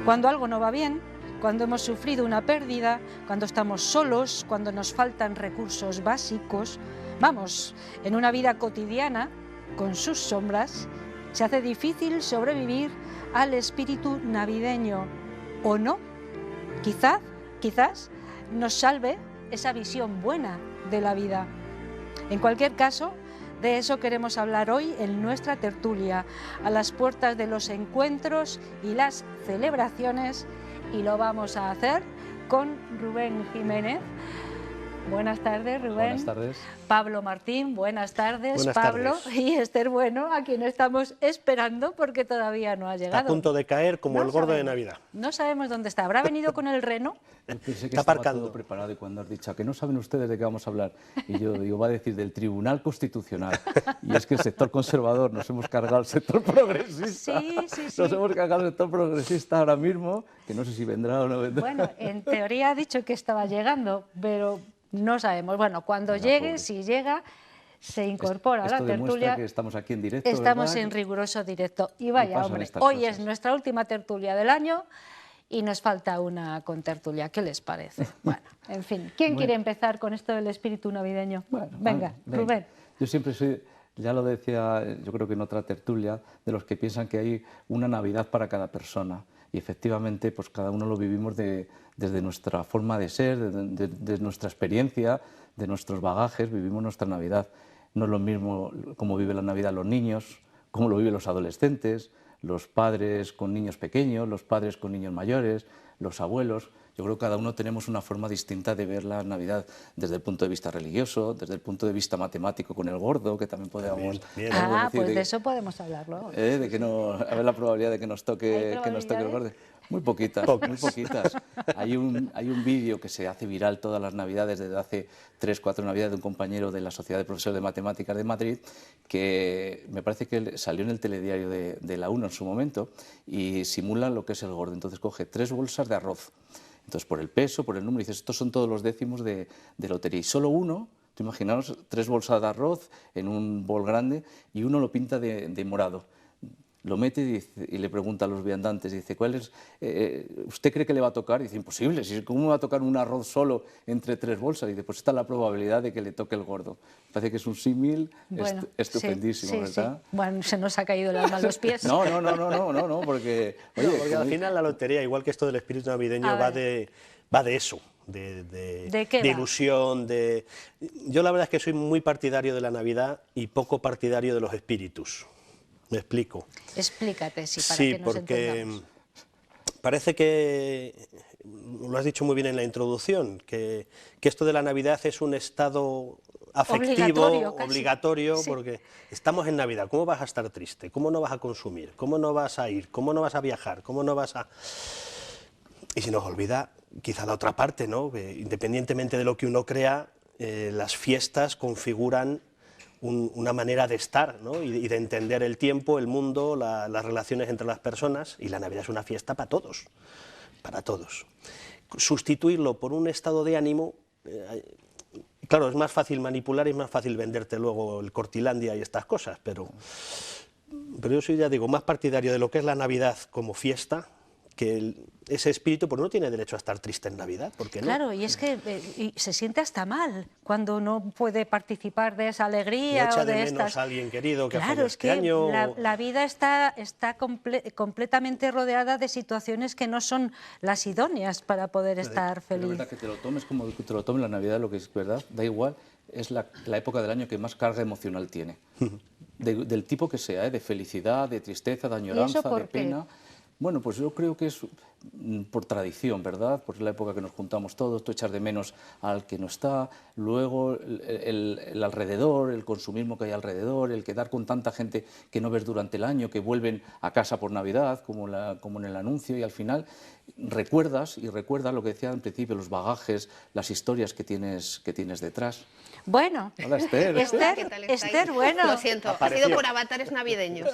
Speaker 1: Cuando algo no va bien, cuando hemos sufrido una pérdida, cuando estamos solos, cuando nos faltan recursos básicos, vamos, en una vida cotidiana, con sus sombras, se hace difícil sobrevivir al espíritu navideño. ¿O no? Quizás nos salve esa visión buena de la vida. En cualquier caso, de eso queremos hablar hoy en nuestra tertulia, a las puertas de los encuentros y las celebraciones, y lo vamos a hacer con Rubén Jiménez. Buenas tardes, Rubén.
Speaker 8: Buenas tardes.
Speaker 1: Pablo Martín, buenas tardes.
Speaker 7: Buenas
Speaker 1: Pablo
Speaker 7: tardes.
Speaker 1: Y Esther Bueno, a quien estamos esperando porque todavía no ha llegado.
Speaker 7: Está a punto de caer como
Speaker 1: No
Speaker 7: el gordo de
Speaker 1: sabemos.
Speaker 7: Navidad.
Speaker 1: No sabemos dónde está. ¿Habrá venido con el reno?
Speaker 8: Yo pensé que
Speaker 7: Está
Speaker 8: estaba
Speaker 7: aparcando.
Speaker 8: todo preparado y cuando has dicho "¿A que no saben ustedes de qué vamos a hablar?" Y yo digo, va a decir del Tribunal Constitucional. Y es que el sector conservador nos hemos cargado al sector progresista.
Speaker 1: Sí, sí, sí.
Speaker 8: Nos hemos cargado al sector progresista ahora mismo, que no sé si vendrá o no vendrá.
Speaker 1: Bueno, en teoría ha dicho que estaba llegando, pero no sabemos. Bueno, cuando
Speaker 8: Venga,
Speaker 1: llegue,
Speaker 8: pobre.
Speaker 1: si llega, se incorpora a la
Speaker 8: Esto demuestra
Speaker 1: tertulia.
Speaker 8: que estamos aquí en directo,
Speaker 1: Estamos
Speaker 8: ¿verdad?
Speaker 1: en riguroso directo. Y vaya,
Speaker 8: pasan
Speaker 1: hombre,
Speaker 8: estas
Speaker 1: hoy
Speaker 8: cosas.
Speaker 1: es nuestra última tertulia del año y nos falta una contertulia. ¿Qué les parece? Bueno, en fin, ¿quién quiere empezar con esto del espíritu navideño?
Speaker 8: Bueno,
Speaker 1: Venga, Rubén.
Speaker 8: Yo siempre soy, ya lo decía, yo creo que en otra tertulia, de los que piensan que hay una Navidad para cada persona. Y efectivamente, pues cada uno lo vivimos desde nuestra forma de ser, de nuestra experiencia, de nuestros bagajes, vivimos nuestra Navidad. No es lo mismo cómo vive la Navidad los niños, cómo lo viven los adolescentes, los padres con niños pequeños, los padres con niños mayores, los abuelos. Yo creo que cada uno tenemos una forma distinta de ver la Navidad desde el punto de vista religioso, desde el punto de vista matemático con el gordo, que también podemos
Speaker 7: Bien.
Speaker 1: Ah,
Speaker 8: decir
Speaker 1: pues de eso podemos hablar luego.
Speaker 8: de que no, a ver la probabilidad de que nos toque,
Speaker 1: ¿Hay
Speaker 8: que nos toque el
Speaker 1: probabilidades?
Speaker 8: gordo. Muy poquitas, muy poquitas. Hay un vídeo que se hace viral todas las Navidades, desde hace 3 o 4 Navidades, de un compañero de la Sociedad de Profesores de Matemáticas de Madrid, que me parece que salió en el telediario de la 1 en su momento, y simula lo que es el gordo. Entonces coge 3 bolsas de arroz. Entonces, por el peso, por el número, dices, estos son todos los décimos de lotería. Y solo uno, tú imaginaos, 3 bolsas de arroz en un bol grande, y uno lo pinta de morado. Lo mete y le pregunta a los viandantes, dice, ¿cuál es, ¿usted cree que le va a tocar? Y dice, imposible, ¿cómo me va a tocar un arroz solo entre 3 bolsas? Y dice, pues esta es la probabilidad de que le toque el gordo. Parece que es un símil
Speaker 1: Bueno,
Speaker 8: estupendísimo,
Speaker 1: sí,
Speaker 8: ¿verdad?
Speaker 1: sí. Bueno, se nos ha caído el alma a los pies.
Speaker 8: No, porque... Oye,
Speaker 7: Porque al final la lotería, igual que esto del espíritu navideño,
Speaker 1: A
Speaker 7: va
Speaker 1: ver.
Speaker 7: de eso,
Speaker 1: ¿De qué
Speaker 7: de
Speaker 1: va?
Speaker 7: ilusión. Yo la verdad es que soy muy partidario de la Navidad y poco partidario de los espíritus. Me explico.
Speaker 1: Explícate, sí, para
Speaker 7: Sí,
Speaker 1: que nos
Speaker 7: porque
Speaker 1: entendamos.
Speaker 7: parece que, lo has dicho muy bien en la introducción, que esto de la Navidad es un estado afectivo,
Speaker 1: Obligatorio, casi.
Speaker 7: obligatorio,
Speaker 1: Sí.
Speaker 7: porque estamos en Navidad, ¿cómo vas a estar triste? ¿Cómo no vas a consumir? ¿Cómo no vas a ir? ¿Cómo no vas a viajar? ¿Cómo no vas a...? Y se nos olvida quizá la otra parte, ¿no? Que independientemente de lo que uno crea, las fiestas configuran una manera de estar, ¿no? y de entender el tiempo, el mundo, las relaciones entre las personas, y la Navidad es una fiesta para todos, para todos. Sustituirlo por un estado de ánimo, claro, es más fácil manipular y es más fácil venderte luego el Cortilandia y estas cosas, pero yo soy, ya digo, más partidario de lo que es la Navidad como fiesta, que ese espíritu, pues no tiene derecho a estar triste en Navidad, ¿por qué no?
Speaker 1: Claro, y es que y se siente hasta mal cuando no puede participar de esa alegría
Speaker 7: No echa
Speaker 1: o de
Speaker 7: de menos
Speaker 1: estas...
Speaker 7: a alguien querido que ha
Speaker 1: Claro,
Speaker 7: fallado
Speaker 1: es
Speaker 7: este
Speaker 1: que
Speaker 7: año.
Speaker 1: la vida está completamente rodeada de situaciones que no son las idóneas para poder estar
Speaker 8: Pero es
Speaker 1: feliz.
Speaker 8: verdad que te lo tomes como que te lo tomes la Navidad, lo que es verdad, da igual, es la época del año que más carga emocional tiene. Del tipo que sea, de felicidad, de tristeza, de añoranza,
Speaker 1: por
Speaker 8: de
Speaker 1: qué?
Speaker 8: pena. Bueno, pues yo creo que es por tradición, ¿verdad? Por la época que nos juntamos todos, tú echas de menos al que no está, luego el alrededor, el consumismo que hay alrededor, el quedar con tanta gente que no ves durante el año, que vuelven a casa por Navidad, como en el anuncio, y al final recuerdas lo que decía al principio, los bagajes, las historias que tienes detrás.
Speaker 1: Bueno,
Speaker 8: Hola, Esther.
Speaker 9: Hola, ¿qué tal estáis?
Speaker 1: Esther, bueno.
Speaker 9: Lo siento, ha sido por avatares navideños,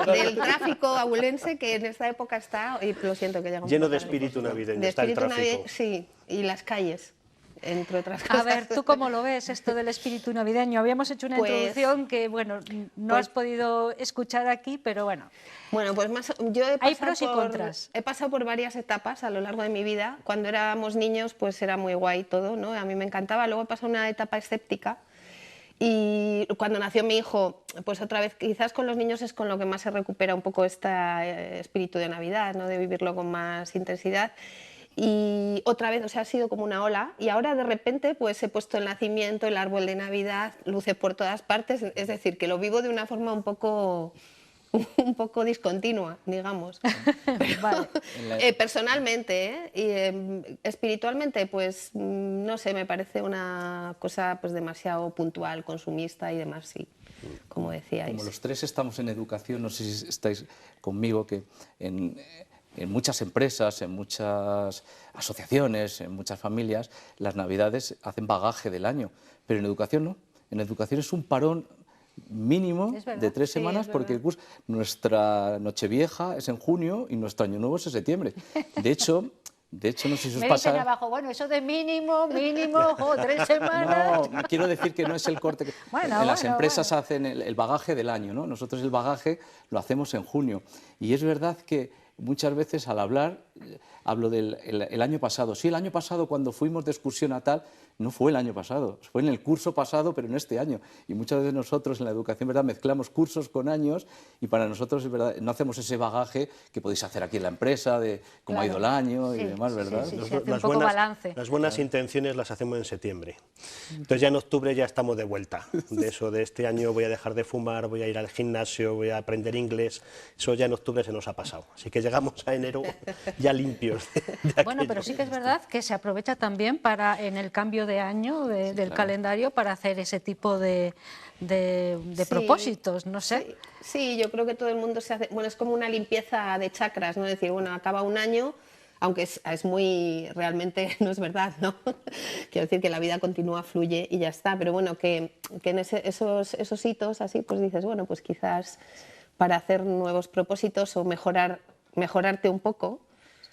Speaker 9: del tráfico abulense que en esta época está, y lo siento que llega un
Speaker 10: Lleno
Speaker 9: poco
Speaker 10: de
Speaker 9: tarde.
Speaker 10: espíritu navideño,
Speaker 9: De
Speaker 10: está el
Speaker 9: espíritu
Speaker 10: tráfico.
Speaker 9: sí, y las calles, entre otras cosas.
Speaker 1: A ver, ¿tú cómo lo ves esto del espíritu navideño? Habíamos hecho una
Speaker 9: Pues-
Speaker 1: introducción que, bueno, no has podido escuchar aquí, pero bueno.
Speaker 9: Bueno, pues yo he
Speaker 1: Hay
Speaker 9: pasado
Speaker 1: pros y contras.
Speaker 9: He pasado por varias etapas a lo largo de mi vida. Cuando éramos niños, pues era muy guay todo, ¿no? A mí me encantaba. Luego he pasado una etapa escéptica. Y cuando nació mi hijo, pues otra vez, quizás con los niños es con lo que más se recupera un poco este espíritu de Navidad, ¿no? De vivirlo con más intensidad. Y otra vez, o sea, ha sido como una ola. Y ahora de repente, pues he puesto el nacimiento, el árbol de Navidad, luces por todas partes. Es decir, que lo vivo de una forma un poco discontinua, digamos.
Speaker 1: Vale.
Speaker 9: Personalmente, y espiritualmente, pues no sé, me parece una cosa pues demasiado puntual, consumista y demás, sí, como decíais.
Speaker 8: Como los tres estamos en educación, no sé si estáis conmigo, que en muchas empresas, en muchas asociaciones, en muchas familias, las Navidades hacen bagaje del año, pero en educación no. En educación es un parón mínimo
Speaker 1: Es verdad,
Speaker 8: de 3
Speaker 1: sí,
Speaker 8: semanas,
Speaker 1: es
Speaker 8: porque
Speaker 1: verdad.
Speaker 8: nuestra Nochevieja es en junio y nuestro Año Nuevo es en septiembre. De hecho, no sé si os
Speaker 1: Me dicen
Speaker 8: pasa...
Speaker 1: abajo, bueno, eso de mínimo, 3 semanas.
Speaker 8: No, quiero decir que no es el corte.
Speaker 1: Bueno,
Speaker 8: en las
Speaker 1: bueno,
Speaker 8: empresas hacen el bagaje del año, ¿no? Nosotros el bagaje lo hacemos en junio. Y es verdad que muchas veces al hablar, hablo del el año pasado. Sí, el año pasado cuando fuimos de excursión a tal, no fue el año pasado, fue en el curso pasado, pero en este año. Y muchas veces nosotros en la educación, ¿verdad?, mezclamos cursos con años y para nosotros, es verdad, no hacemos ese bagaje que podéis hacer aquí en la empresa, de cómo ha ido el año y
Speaker 1: Sí,
Speaker 8: demás, ¿verdad?
Speaker 1: sí, sí,
Speaker 10: Los-
Speaker 1: sí, hace un
Speaker 10: las
Speaker 1: poco balance.
Speaker 10: las buenas intenciones las hacemos en septiembre. Entonces ya en octubre ya estamos de vuelta. De eso, de este año voy a dejar de fumar, voy a ir al gimnasio, voy a aprender inglés. Eso ya en octubre se nos ha pasado. Así que llegamos a enero ya limpios. de
Speaker 1: Bueno, pero
Speaker 10: aquello.
Speaker 1: sí que es verdad que se aprovecha también para en el cambio de año del
Speaker 8: claro.
Speaker 1: calendario para hacer ese tipo de
Speaker 9: Sí,
Speaker 1: propósitos, no sé.
Speaker 9: Sí, yo creo que todo el mundo se hace, bueno, es como una limpieza de chakras, ¿no? Es decir, bueno, acaba un año, aunque es muy, realmente no es verdad, ¿no? Quiero decir que la vida continúa, fluye y ya está, pero bueno, que en esos hitos así, pues dices, bueno, pues quizás para hacer nuevos propósitos o mejorarte un poco,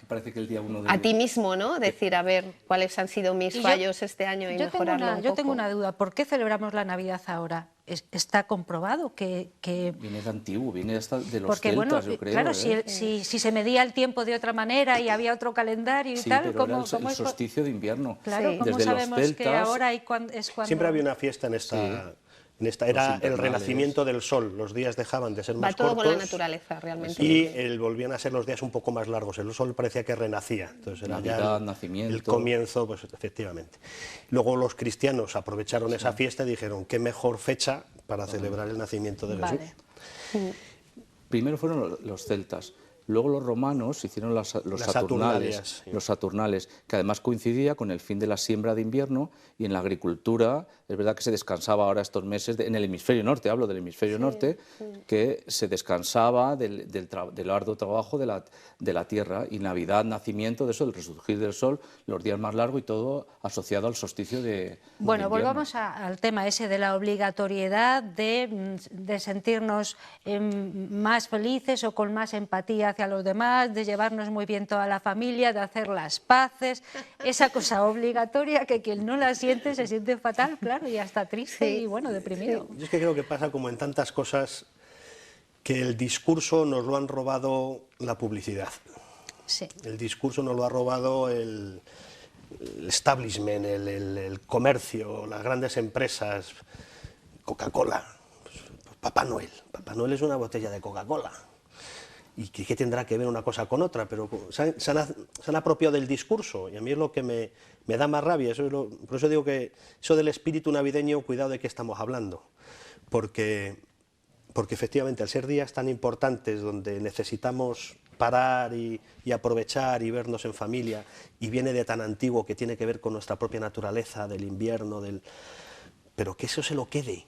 Speaker 8: Parece que el día 1 de...
Speaker 9: a ti mismo, ¿no? Decir, a ver, cuáles han sido mis
Speaker 1: Y yo-
Speaker 9: fallos este año y mejorarlo un
Speaker 1: yo tengo
Speaker 9: poco.
Speaker 1: una duda, ¿por qué celebramos la Navidad ahora? ¿Está comprobado que
Speaker 8: Viene de antiguo, viene hasta de los
Speaker 1: porque
Speaker 8: celtas,
Speaker 1: bueno,
Speaker 8: yo creo.
Speaker 1: claro,
Speaker 8: ¿eh?
Speaker 1: si se medía el tiempo de otra manera y había otro calendario y
Speaker 8: Sí,
Speaker 1: tal,
Speaker 8: pero era
Speaker 1: ¿cómo,
Speaker 8: el
Speaker 1: cómo es?
Speaker 8: solsticio de invierno.
Speaker 1: Claro,
Speaker 9: Sí.
Speaker 1: ¿cómo
Speaker 8: Desde los
Speaker 1: sabemos que
Speaker 8: celtas-
Speaker 1: ahora es cuando...
Speaker 10: Siempre había una fiesta en esta...
Speaker 8: Sí.
Speaker 10: Era el
Speaker 8: invernales.
Speaker 10: renacimiento del sol. Los días dejaban de ser
Speaker 9: Va
Speaker 10: más
Speaker 9: todo
Speaker 10: cortos.
Speaker 9: con la naturaleza, realmente.
Speaker 10: Y volvían a ser los días un poco más largos. El sol parecía que renacía. Entonces era ya
Speaker 8: Navidad, nacimiento.
Speaker 10: el comienzo, pues efectivamente. Luego los cristianos aprovecharon esa fiesta y dijeron, qué mejor fecha para celebrar el nacimiento de Jesús.
Speaker 1: Vale.
Speaker 8: Primero fueron los celtas, luego los romanos hicieron los
Speaker 10: Saturnalias, sí.
Speaker 8: los saturnales, que además coincidía con el fin de la siembra de invierno y en la agricultura, es verdad que se descansaba ahora estos meses, en el hemisferio norte, hablo del hemisferio norte, que se descansaba del arduo trabajo de la tierra, y Navidad, nacimiento de eso, el resurgir del sol, los días más largos y todo asociado al solsticio de
Speaker 1: Bueno,
Speaker 8: invierno.
Speaker 1: volvamos al tema ese de la obligatoriedad de sentirnos más felices o con más empatía hacia los demás, de llevarnos muy bien toda la familia, de hacer las paces, esa cosa obligatoria que quien no la siente se siente fatal, claro, y hasta triste y bueno, deprimido.
Speaker 10: Yo es que creo que pasa como en tantas cosas que el discurso nos lo han robado la publicidad.
Speaker 1: Sí.
Speaker 10: El discurso nos lo ha robado el establishment, el comercio, las grandes empresas, Coca-Cola, pues, Papá Noel. Papá Noel es una botella de Coca-Cola. ¿Y qué tendrá que ver una cosa con otra? Pero se han apropiado del discurso y a mí es lo que me da más rabia. Por eso digo que eso del espíritu navideño, cuidado de qué estamos hablando. Porque porque efectivamente al ser días tan importantes donde necesitamos parar y aprovechar y vernos en familia, y viene de tan antiguo que tiene que ver con nuestra propia naturaleza, del invierno, pero que eso se lo quede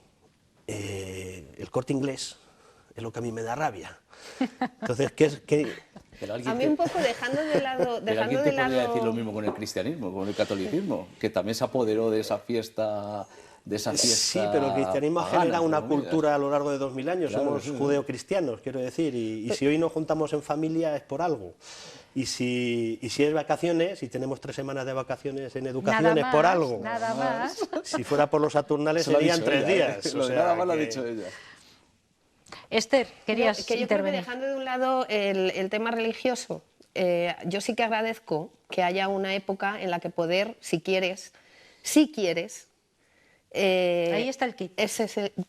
Speaker 10: el Corte Inglés, es lo que a mí me da rabia. Entonces,
Speaker 9: a mí un poco dejando de lado...
Speaker 8: Pero alguien te podría decir lo mismo con el cristianismo, con el catolicismo, que también se apoderó de esa fiesta...
Speaker 10: Sí, pero el cristianismo ha generado una cultura a lo largo de 2000 años, claro, somos judeocristianos, quiero decir, y si hoy nos juntamos en familia es por algo. Y si es vacaciones, y tenemos 3 semanas de vacaciones en educación, es por algo.
Speaker 1: Nada más.
Speaker 10: Si fuera por los Saturnales serían 3 días.
Speaker 8: O sea, nada más lo ha dicho ella.
Speaker 1: Esther, querías
Speaker 9: yo creo que dejando de un lado el tema religioso, yo sí que agradezco que haya una época en la que poder, si quieres,
Speaker 1: ahí está el kit.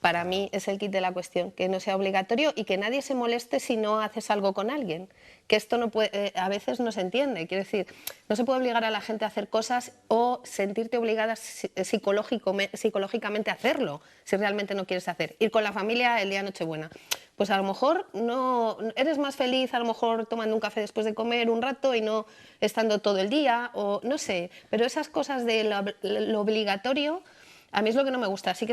Speaker 9: Para mí es el kit de la cuestión, que no sea obligatorio y que nadie se moleste si no haces algo con alguien. Que esto no puede, a veces no se entiende. Quiero decir, no se puede obligar a la gente a hacer cosas o sentirte obligada psicológicamente a hacerlo, si realmente no quieres hacer. Ir con la familia el día de Nochebuena. Pues a lo mejor no eres más feliz, a lo mejor tomando un café después de comer un rato y no estando todo el día, o no sé. Pero esas cosas de lo obligatorio... A mí es lo que no me gusta. Sí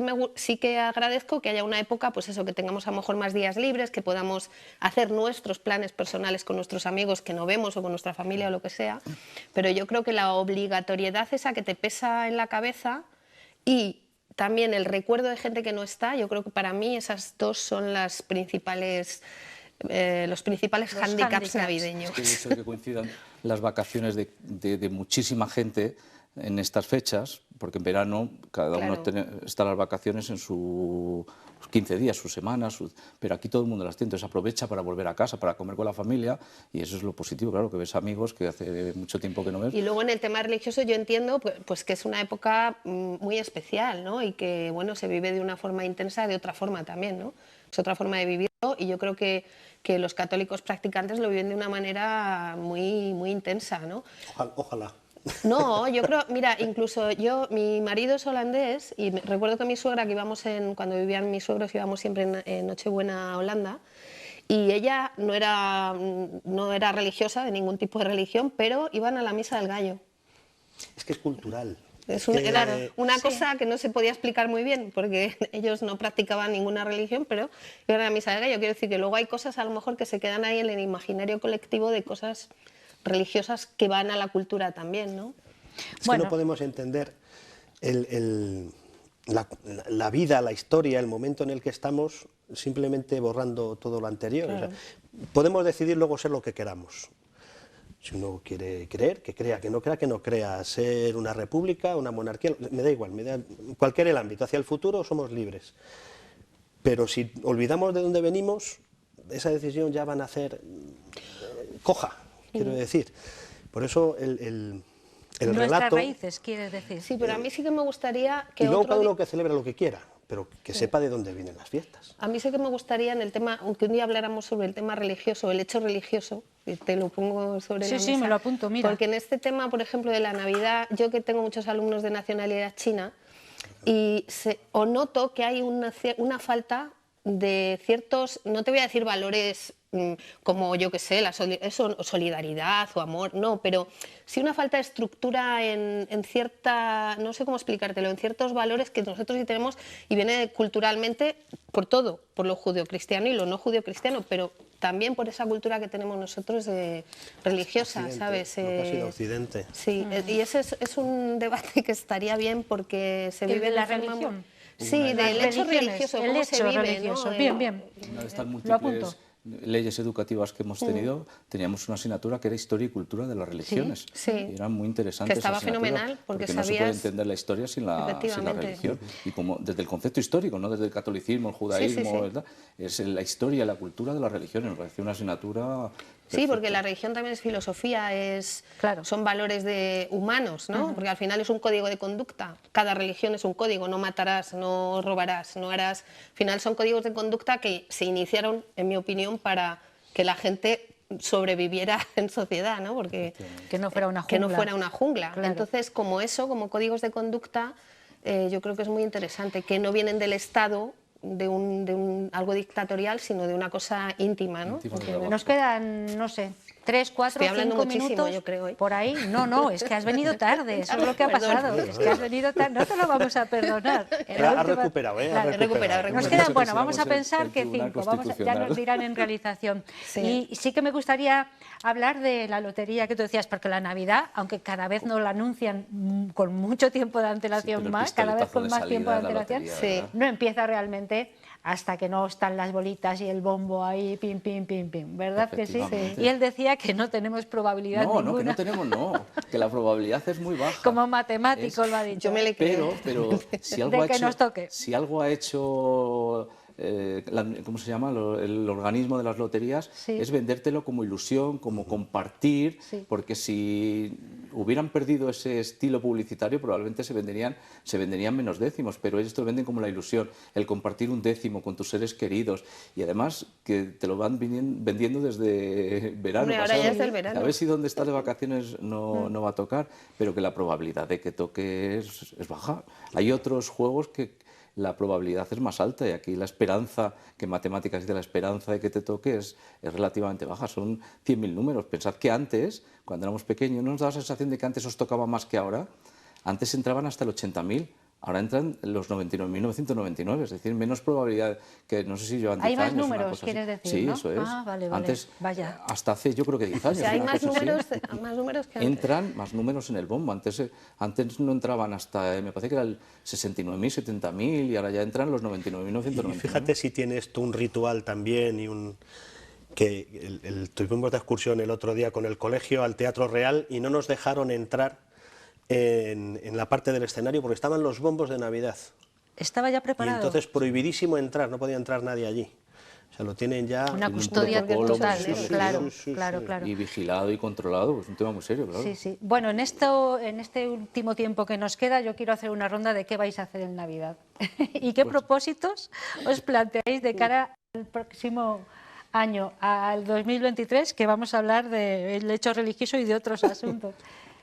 Speaker 9: que agradezco que haya una época, pues eso, que tengamos a lo mejor más días libres, que podamos hacer nuestros planes personales con nuestros amigos que no vemos o con nuestra familia o lo que sea. Pero yo creo que la obligatoriedad esa que te pesa en la cabeza y también el recuerdo de gente que no está, yo creo que para mí esas dos son los principales hándicaps navideños.
Speaker 8: Es que el hecho de que coincidan las vacaciones de muchísima gente en estas fechas, porque en verano cada uno está las vacaciones en sus 15 días, sus semanas, pero aquí todo el mundo las tiene, entonces aprovecha para volver a casa, para comer con la familia, y eso es lo positivo, claro, que ves amigos que hace mucho tiempo que no ves.
Speaker 9: Y luego en el tema religioso yo entiendo pues que es una época muy especial, ¿no? Y que bueno, se vive de una forma intensa, de otra forma también, ¿no? Es otra forma de vivirlo, y yo creo que los católicos practicantes lo viven de una manera muy, muy intensa, ¿no?
Speaker 10: Ojalá.
Speaker 9: No, yo creo, mira, incluso mi marido es holandés y recuerdo que mi suegra, que cuando vivían mis suegros, íbamos siempre en Nochebuena a Holanda, y ella no era religiosa, de ningún tipo de religión, pero iban a la misa del gallo.
Speaker 10: Es que es cultural.
Speaker 9: Era una cosa que no se podía explicar muy bien, porque ellos no practicaban ninguna religión, pero iban a la misa del gallo. Quiero decir que luego hay cosas a lo mejor que se quedan ahí en el imaginario colectivo de cosas religiosas que van a la cultura también, ¿no?
Speaker 10: Es que no podemos entender la vida, la historia, el momento en el que estamos, simplemente borrando todo lo anterior. Claro. O sea, podemos decidir luego ser lo que queramos. Si uno quiere creer, que crea, que no crea, ser una república, una monarquía, me da igual, cualquier el ámbito, hacia el futuro somos libres. Pero si olvidamos de dónde venimos, esa decisión ya van a hacer coja. Quiero decir, por eso el relato...
Speaker 1: Nuestras raíces, quieres decir.
Speaker 9: Sí, pero a mí sí que me gustaría que...
Speaker 10: Y luego cada uno que celebra lo que quiera, pero que sepa de dónde vienen las fiestas.
Speaker 9: A mí sí que me gustaría en el tema, aunque un día habláramos sobre el tema religioso, el hecho religioso, y te lo pongo sobre la mesa.
Speaker 1: Sí, me lo apunto, mira.
Speaker 9: Porque en este tema, por ejemplo, de la Navidad, yo que tengo muchos alumnos de nacionalidad china, y noto que hay una falta de ciertos, no te voy a decir valores como yo que sé, solidaridad o amor, no, pero sí una falta de estructura en cierta, no sé cómo explicártelo, en ciertos valores que nosotros sí tenemos, y viene culturalmente por todo, por lo judeocristiano y lo no judeocristiano, pero también por esa cultura que tenemos nosotros religiosa,
Speaker 10: Occidente,
Speaker 9: ¿sabes?
Speaker 10: Lo que ha sido Occidente.
Speaker 9: Sí, y ese es un debate que estaría bien porque se vive
Speaker 1: de la religión.
Speaker 9: Sí, del hecho religioso, cómo se vive,
Speaker 1: religioso. ¿No? Bien.
Speaker 8: Una de estas
Speaker 1: lo apunto.
Speaker 8: Leyes educativas que hemos tenido, teníamos una asignatura que era Historia y Cultura de las Religiones.
Speaker 9: Sí.
Speaker 8: Y era muy interesante.
Speaker 9: Que estaba
Speaker 8: esa asignatura,
Speaker 9: fenomenal, porque
Speaker 8: no se puede entender la historia sin la religión. Y como desde el concepto histórico, no desde el catolicismo, el judaísmo, ¿verdad? Es la historia y la cultura de las religiones. Me pareció una asignatura...
Speaker 9: Sí, porque la religión también es filosofía, son valores humanos, ¿no? Porque al final es un código de conducta. Cada religión es un código, no matarás, no robarás, no harás... Al final son códigos de conducta que se iniciaron, en mi opinión, para que la gente sobreviviera en sociedad, ¿no? Porque
Speaker 1: que no fuera una jungla.
Speaker 9: Que no fuera una jungla.
Speaker 1: Claro.
Speaker 9: Entonces, como códigos de conducta, yo creo que es muy interesante, que no vienen del Estado, algo dictatorial, sino de una cosa íntima, ¿no?
Speaker 1: Nos quedan, no sé, 3, 4, 5 minutos
Speaker 9: yo creo, ¿eh?
Speaker 1: por ahí. No, es que has venido tarde, eso es lo que ha pasado. Es que has venido tarde, no te lo vamos a perdonar.
Speaker 10: Ha recuperado, ¿eh?
Speaker 1: Claro,
Speaker 10: Ha recuperado.
Speaker 1: Nos quedan, bueno, vamos a pensar que 5, ya nos dirán en realización.
Speaker 9: Sí.
Speaker 1: Y sí que me gustaría hablar de la lotería que tú decías, porque la Navidad, aunque cada vez nos la anuncian con mucho tiempo de antelación más, cada vez con más tiempo de antelación, no empieza realmente hasta que no están las bolitas y el bombo ahí, pim, pim, pim, pim, ¿verdad que sí? Y él decía que no tenemos probabilidad ninguna.
Speaker 8: No, que no tenemos, que la probabilidad es muy baja.
Speaker 1: Como matemático lo ha dicho.
Speaker 9: Yo me le creo.
Speaker 8: Pero si algo, si algo ha hecho ¿cómo se llama? El organismo de las loterías, es vendértelo como ilusión, como compartir, porque si hubieran perdido ese estilo publicitario probablemente se venderían menos décimos, pero ellos te lo venden como la ilusión, el compartir un décimo con tus seres queridos, y además que te lo van vendiendo desde verano.
Speaker 9: Hombre, ahora ya es el verano.
Speaker 8: A ver si donde estás de vacaciones no va a tocar, pero que la probabilidad de que toque es baja. Hay otros juegos que la probabilidad es más alta, y aquí la esperanza, que en matemáticas dice la esperanza de que te toque es relativamente baja, son 100.000 números. Pensad que antes, cuando éramos pequeños, ¿no nos da la sensación de que antes os tocaba más que ahora? Antes entraban hasta el 80.000, ahora entran los 99.999, es decir, menos probabilidad que, no sé si llevan 10 años.
Speaker 1: Hay más números, quieres decir,
Speaker 8: sí,
Speaker 1: ¿no?
Speaker 8: eso es.
Speaker 1: Ah, vale.
Speaker 8: Antes,
Speaker 1: vaya.
Speaker 8: hasta hace, yo creo que 10 años.
Speaker 9: O sea, hay más números, que antes.
Speaker 8: Entran más números en el bombo. Antes no entraban hasta, me parece que era el 69.000, 70.000, y ahora ya entran los 99.999.
Speaker 10: Y fíjate si tiene esto un ritual también, y tuvimos de excursión el otro día con el colegio al Teatro Real y no nos dejaron entrar en la parte del escenario porque estaban los bombos de Navidad.
Speaker 1: Estaba ya preparado.
Speaker 10: Y entonces prohibidísimo entrar, no podía entrar nadie allí. O sea, lo tienen ya...
Speaker 1: Una custodia total, claro.
Speaker 8: Y vigilado y controlado, pues un tema muy serio, claro.
Speaker 1: Sí, sí. Bueno, en este último tiempo que nos queda, yo quiero hacer una ronda de qué vais a hacer en Navidad. ¿Y qué propósitos os planteáis de cara al próximo año, al 2023, que vamos a hablar del hecho religioso y de otros asuntos?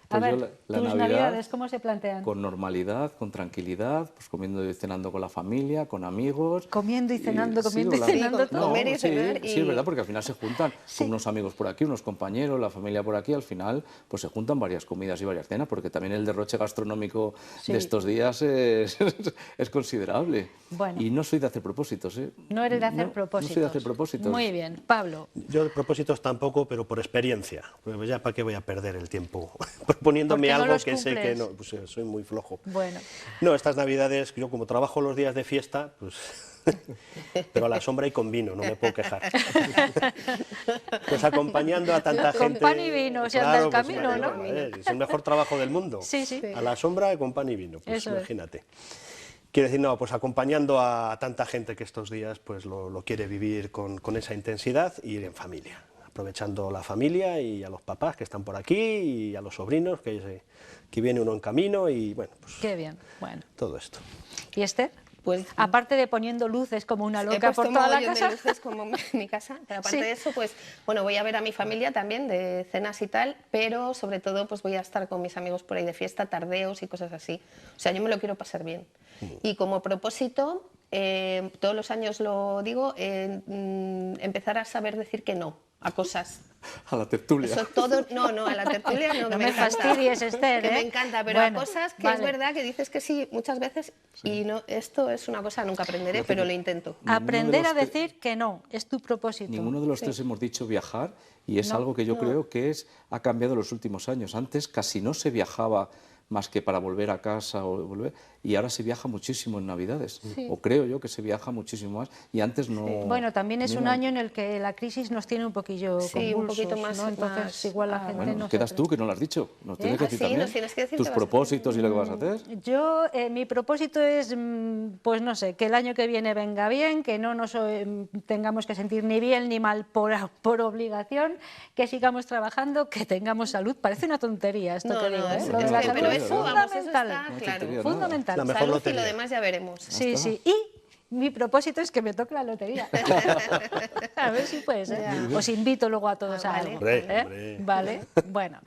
Speaker 1: A ver,
Speaker 8: la
Speaker 1: tus
Speaker 8: Navidad,
Speaker 1: Navidades, ¿cómo se plantean?
Speaker 8: Con normalidad, con tranquilidad, pues comiendo y cenando con la familia, con amigos.
Speaker 1: Comiendo y cenando, todo.
Speaker 8: Sí, es verdad, porque al final se juntan con unos amigos por aquí, unos compañeros, la familia por aquí, al final pues se juntan varias comidas y varias cenas, porque también el derroche gastronómico de estos días es considerable.
Speaker 1: Bueno.
Speaker 8: Y no soy de hacer propósitos, ¿eh?
Speaker 1: No eres de hacer propósitos.
Speaker 8: No soy de hacer propósitos.
Speaker 1: Muy bien. Pablo.
Speaker 10: Yo de propósitos tampoco, pero por experiencia. Pues ya para qué voy a perder el tiempo proponiéndome algo que sé que no, pues soy muy flojo.
Speaker 1: Bueno.
Speaker 10: No, estas Navidades, yo como trabajo los días de fiesta, pues pero a la sombra y con vino, no me puedo quejar. Pues acompañando a tanta gente...
Speaker 1: Con pan y vino, o sea, del camino, ¿no?
Speaker 10: Es el mejor trabajo del mundo.
Speaker 1: Sí, sí.
Speaker 10: A la sombra y con pan y vino, pues
Speaker 1: eso
Speaker 10: imagínate. Quiero decir, no, pues acompañando a tanta gente que estos días pues lo quiere vivir con esa intensidad y ir en familia, aprovechando la familia y a los papás que están por aquí y a los sobrinos que viene uno en camino y bueno, pues...
Speaker 1: Qué bien, bueno.
Speaker 10: Todo esto.
Speaker 1: ¿Y Esther?
Speaker 9: Pues,
Speaker 1: aparte de poniendo luces como una loca por toda la casa.
Speaker 9: De luces como mi casa, pero aparte de eso, pues bueno, voy a ver a mi familia también de cenas y tal, pero sobre todo pues voy a estar con mis amigos por ahí de fiesta, tardeos y cosas así. O sea, yo me lo quiero pasar bien. Y como propósito, todos los años lo digo, empezar a saber decir que no a cosas.
Speaker 8: A la tertulia.
Speaker 9: Eso todo, no, a la tertulia no,
Speaker 1: no me fastidies, Esther,
Speaker 9: que me encanta, pero
Speaker 1: bueno,
Speaker 9: a cosas que es verdad que dices que sí muchas veces y no, esto es una cosa que nunca aprenderé, pero lo intento.
Speaker 1: Aprender a decir que no, es tu propósito.
Speaker 8: Ninguno de los tres hemos dicho viajar y es algo que yo creo que ha cambiado en los últimos años. Antes casi no se viajaba más que para volver a casa y ahora se viaja muchísimo en Navidades, o creo yo que se viaja muchísimo más, y antes no...
Speaker 1: Bueno, también es un año en el que la crisis nos tiene un poquillo convulsos,
Speaker 9: un poquito más,
Speaker 1: ¿no? Entonces igual la gente
Speaker 8: bueno,
Speaker 1: no
Speaker 8: quedas tú, que no lo has dicho, nos tienes que decir también
Speaker 9: nos tienes que decir
Speaker 8: tus propósitos y lo que vas a hacer.
Speaker 1: Yo, mi propósito es, pues no sé, que el año que viene venga bien, que no nos tengamos que sentir ni bien ni mal por obligación, que sigamos trabajando, que tengamos salud. Parece una tontería esto que digo, ¿eh? Lo de la salud es fundamental,
Speaker 9: claro.
Speaker 1: Fundamental.
Speaker 10: La mejor
Speaker 9: salud y lo demás ya veremos.
Speaker 1: Sí, sí. Y mi propósito es que me toque la lotería. A ver si puede ser. Os invito luego a todos a algo. Vale. Bueno,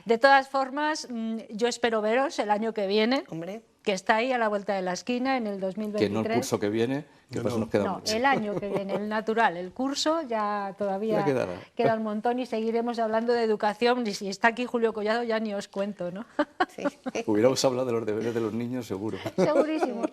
Speaker 1: de todas formas, yo espero veros el año que viene.
Speaker 9: Hombre.
Speaker 1: que está ahí a la vuelta de la esquina en el 2023.
Speaker 8: Que no el curso que viene, que pues nos queda mucho.
Speaker 1: El año que viene, el natural, el curso ya todavía queda un montón y seguiremos hablando de educación. Y si está aquí Julio Collado ya ni os cuento, ¿no?
Speaker 9: Sí.
Speaker 8: Hubiéramos hablado de los deberes de los niños, seguro.
Speaker 1: Segurísimo.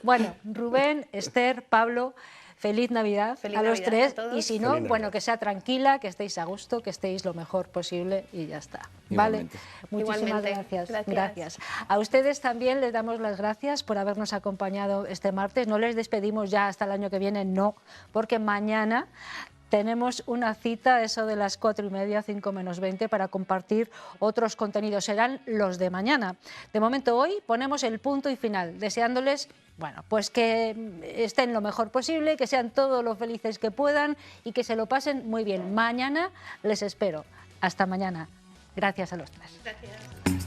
Speaker 1: Bueno, Rubén, Esther, Pablo, feliz Navidad a los tres.
Speaker 9: a todos.
Speaker 1: Y si no, bueno, que sea tranquila, que estéis a gusto, que estéis lo mejor posible y ya está. ¿Vale?
Speaker 8: Igualmente.
Speaker 1: Muchísimas
Speaker 9: Igualmente.
Speaker 1: gracias. A ustedes también les damos las gracias por habernos acompañado este martes. No les despedimos ya hasta el año que viene, no, porque mañana tenemos una cita, eso de las 4:30, 5 menos 20, para compartir otros contenidos. Serán los de mañana. De momento, hoy ponemos el punto y final, deseándoles, bueno, pues que estén lo mejor posible, que sean todos lo felices que puedan y que se lo pasen muy bien. Mañana les espero. Hasta mañana. Gracias a los tres.
Speaker 9: Gracias.